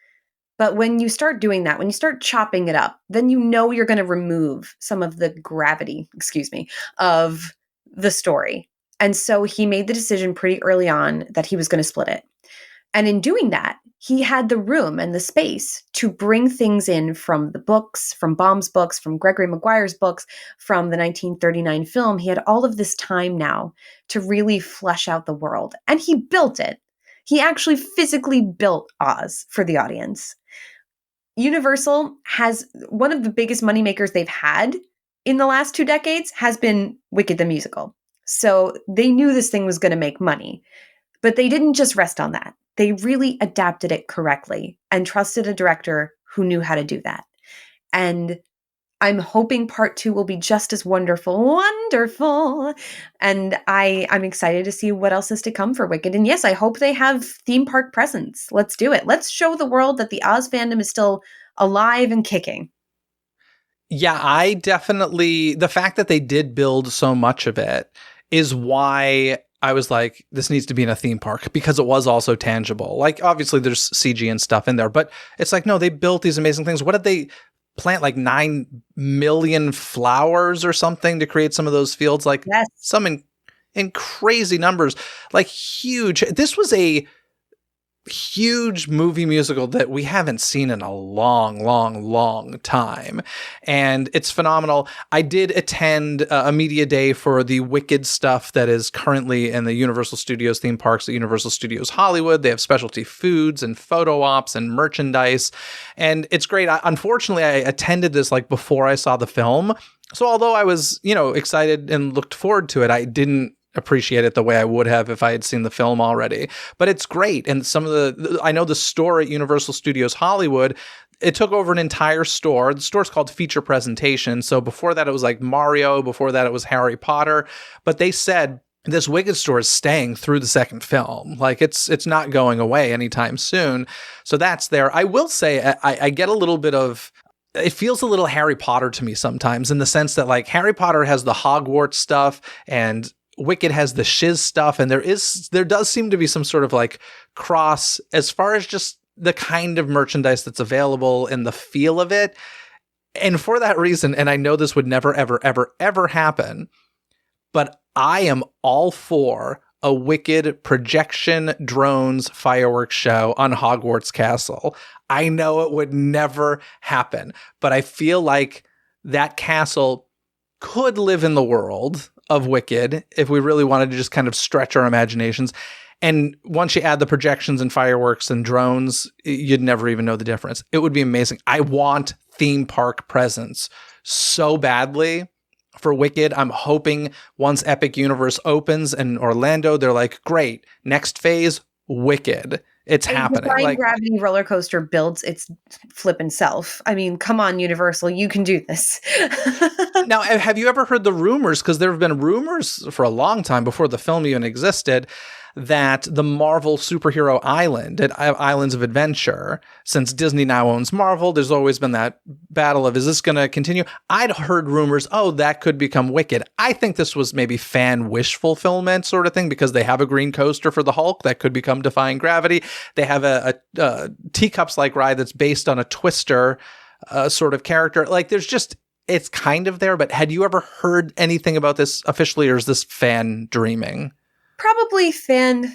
But when you start doing that, when you start chopping it up, then you're going to remove some of the gravity, of the story. And so he made the decision pretty early on that he was going to split it. And in doing that, he had the room and the space to bring things in from the books, from Baum's books, from Gregory Maguire's books, from the 1939 film. He had all of this time now to really flesh out the world. And he built it. He actually physically built Oz for the audience. Universal has one of the biggest moneymakers they've had in the last 2 decades has been Wicked the musical. So they knew this thing was going to make money. But they didn't just rest on that. They really adapted it correctly and trusted a director who knew how to do that. And I'm hoping part 2 will be just as wonderful. And I'm excited to see what else is to come for Wicked. And yes, I hope they have theme park presence. Let's do it. Let's show the world that the Oz fandom is still alive and kicking. Yeah, I definitely, the fact that they did build so much of it is why I was like, this needs to be in a theme park, because it was also tangible. Like, obviously there's CG and stuff in there, but it's like, no, they built these amazing things. What did they plant, like 9 million flowers or something to create some of those fields? Like, yes. Some in crazy numbers, like huge. This was huge movie musical that we haven't seen in a long, long, long time. And it's phenomenal. I did attend a media day for the Wicked stuff that is currently in the Universal Studios theme parks at Universal Studios Hollywood. They have specialty foods and photo ops and merchandise. And it's great. Unfortunately, I attended this like before I saw the film. So although I was, excited and looked forward to it, I didn't appreciate it the way I would have if I had seen the film already. But it's great. And I know the store at Universal Studios Hollywood, it took over an entire store. The store's called Feature Presentation. So before that, it was like Mario. Before that, it was Harry Potter. But they said this Wicked store is staying through the second film. Like it's not going away anytime soon. So that's there. I will say I get a little bit of, it feels a little Harry Potter to me sometimes, in the sense that like Harry Potter has the Hogwarts stuff and Wicked has the shiz stuff, and there does seem to be some sort of like cross as far as just the kind of merchandise that's available and the feel of it. And for that reason, and I know this would never, ever, ever, ever happen, but I am all for a Wicked projection drones fireworks show on Hogwarts Castle. I know it would never happen, but I feel like that castle could live in the world of Wicked if we really wanted to just kind of stretch our imaginations. And once you add the projections and fireworks and drones, you'd never even know the difference. It would be amazing. I want theme park presence so badly for Wicked. I'm hoping once Epic Universe opens in Orlando, they're like, great, next phase, Wicked. It's happening. Defying Like, Gravity roller coaster builds its flippin' self. I mean, come on, Universal, you can do this. now, have you ever heard the rumors? Because there have been rumors for a long time before the film even existed that the Marvel superhero island at Islands of Adventure, since Disney now owns Marvel, there's always been that battle of, is this going to continue? I'd heard rumors, that could become Wicked. I think this was maybe fan wish fulfillment sort of thing, because they have a green coaster for the Hulk that could become Defying Gravity. They have a teacups-like ride that's based on a Twister sort of character. Like, it's kind of there, but had you ever heard anything about this officially, or is this fan dreaming? Probably fan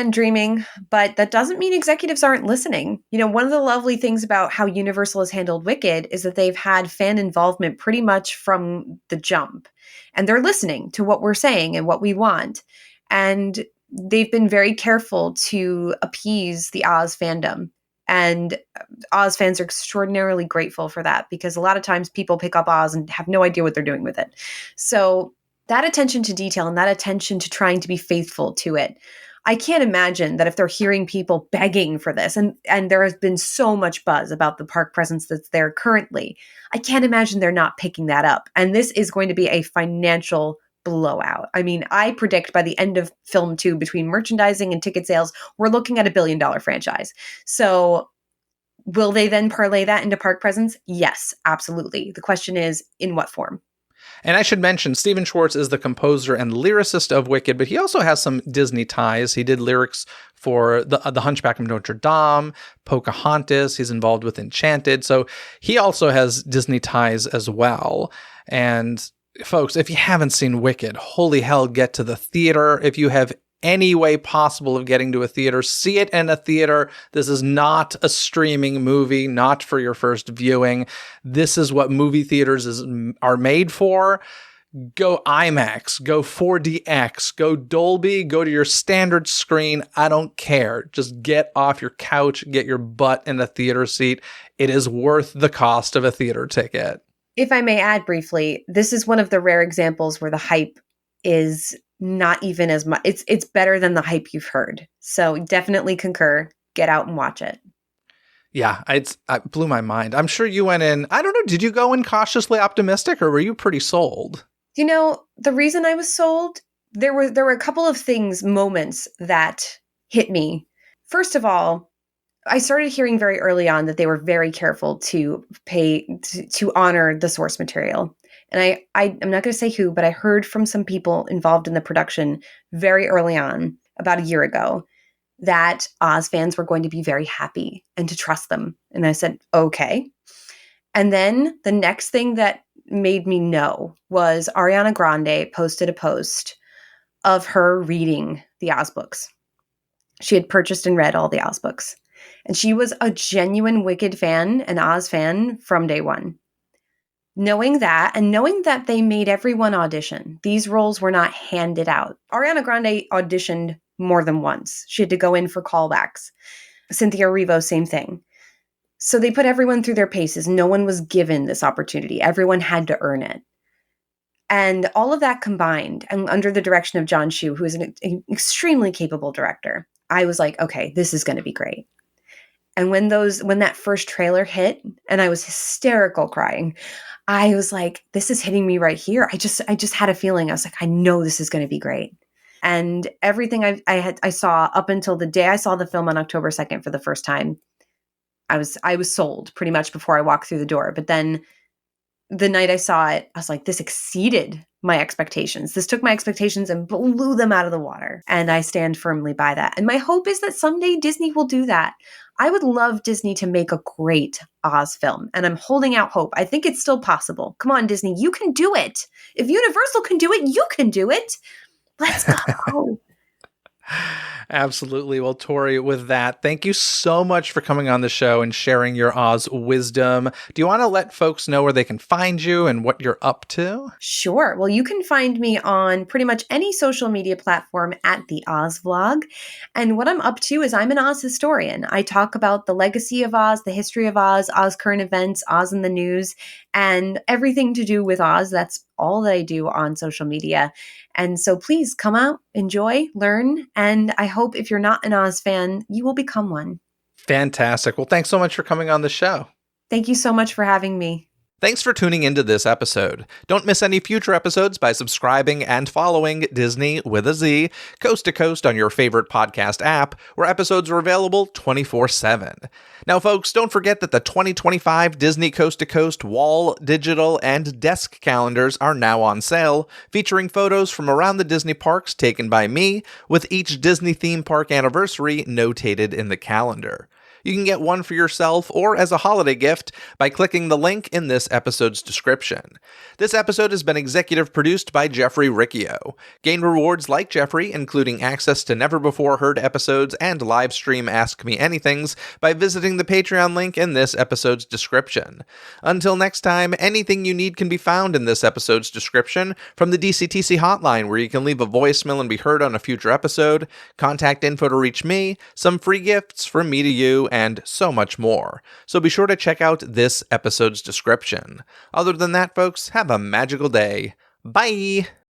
dreaming, but that doesn't mean executives aren't listening. One of the lovely things about how Universal has handled Wicked is that they've had fan involvement pretty much from the jump, and they're listening to what we're saying and what we want. And they've been very careful to appease the Oz fandom. And Oz fans are extraordinarily grateful for that, because a lot of times people pick up Oz and have no idea what they're doing with it. So that attention to detail and that attention to trying to be faithful to it, I can't imagine that if they're hearing people begging for this, and there has been so much buzz about the park presence that's there currently, I can't imagine they're not picking that up. And this is going to be a financial blowout. I mean, I predict by the end of film 2, between merchandising and ticket sales, we're looking at $1 billion franchise. So will they then parlay that into park presence? Yes, absolutely. The question is, in what form? And I should mention, Stephen Schwartz is the composer and lyricist of Wicked, but he also has some Disney ties. He did lyrics for the Hunchback of Notre Dame, Pocahontas. He's involved with Enchanted. So he also has Disney ties as well. And folks, if you haven't seen Wicked, holy hell, get to the theater. If you have any way possible of getting to a theater, see it in a theater. This is not a streaming movie, not for your first viewing. This is what movie theaters are made for. Go IMAX, go 4DX, go Dolby, go to your standard screen. I don't care. Just get off your couch, get your butt in a theater seat. It is worth the cost of a theater ticket. If I may add briefly, this is one of the rare examples where the hype is not even as much. It's better than the hype you've heard. So definitely concur. Get out and watch it. Yeah, it blew my mind. I'm sure you went in, I don't know, did you go in cautiously optimistic, or were you pretty sold? The reason I was sold, there were a couple of moments that hit me. First of all, I started hearing very early on that they were very careful to honor the source material. And I'm not going to say who, but I heard from some people involved in the production very early on, about a year ago, that Oz fans were going to be very happy and to trust them. And I said, okay. And then the next thing that made me know was Ariana Grande posted a post of her reading the Oz books. She had purchased and read all the Oz books. And she was a genuine Wicked fan, an Oz fan from day one. Knowing that, and knowing that they made everyone audition, these roles were not handed out. Ariana Grande auditioned more than once. She had to go in for callbacks. Cynthia Erivo, same thing. So they put everyone through their paces. No one was given this opportunity. Everyone had to earn it. And all of that combined, and under the direction of John Chu, who is an extremely capable director, I was like, okay, this is going to be great. And when that first trailer hit, and I was hysterical crying, I was like, this is hitting me right here. I just had a feeling. I was like, I know this is going to be great. And everything I saw up until the day I saw the film on October 2nd for the first time, I was sold pretty much before I walked through the door. But then the night I saw it, I was like, this exceeded my expectations. This took my expectations and blew them out of the water. And I stand firmly by that. And my hope is that someday Disney will do that. I would love Disney to make a great Oz film, and I'm holding out hope. I think it's still possible. Come on, Disney, you can do it. If Universal can do it, you can do it. Let's go. Absolutely. Well, Tori, with that, thank you so much for coming on the show and sharing your Oz wisdom. Do you want to let folks know where they can find you and what you're up to? Sure. Well, you can find me on pretty much any social media platform at the Oz Vlog. And what I'm up to is I'm an Oz historian. I talk about the legacy of Oz, the history of Oz current events, Oz in the news, and everything to do with Oz. That's all that I do on social media. And so please come out, enjoy, learn, and I hope if you're not an Oz fan, you will become one. Fantastic. Well, thanks so much for coming on the show. Thank you so much for having me. Thanks for tuning into this episode. Don't miss any future episodes by subscribing and following Dizney with a Z, coast to coast on your favorite podcast app, where episodes are available 24/7. Now, folks, don't forget that the 2025 Disney Coast to Coast wall, digital, and desk calendars are now on sale, featuring photos from around the Disney parks taken by me, with each Disney theme park anniversary notated in the calendar. You can get one for yourself or as a holiday gift by clicking the link in this episode's description. This episode has been executive produced by Jeffrey Riccio. Gain rewards like Jeffrey, including access to never-before-heard episodes and live stream Ask Me Anythings, by visiting the Patreon link in this episode's description. Until next time, anything you need can be found in this episode's description, from the DCTC hotline where you can leave a voicemail and be heard on a future episode, contact info to reach me, some free gifts from me to you, and so much more. So be sure to check out this episode's description. Other than that, folks, have a magical day. Bye!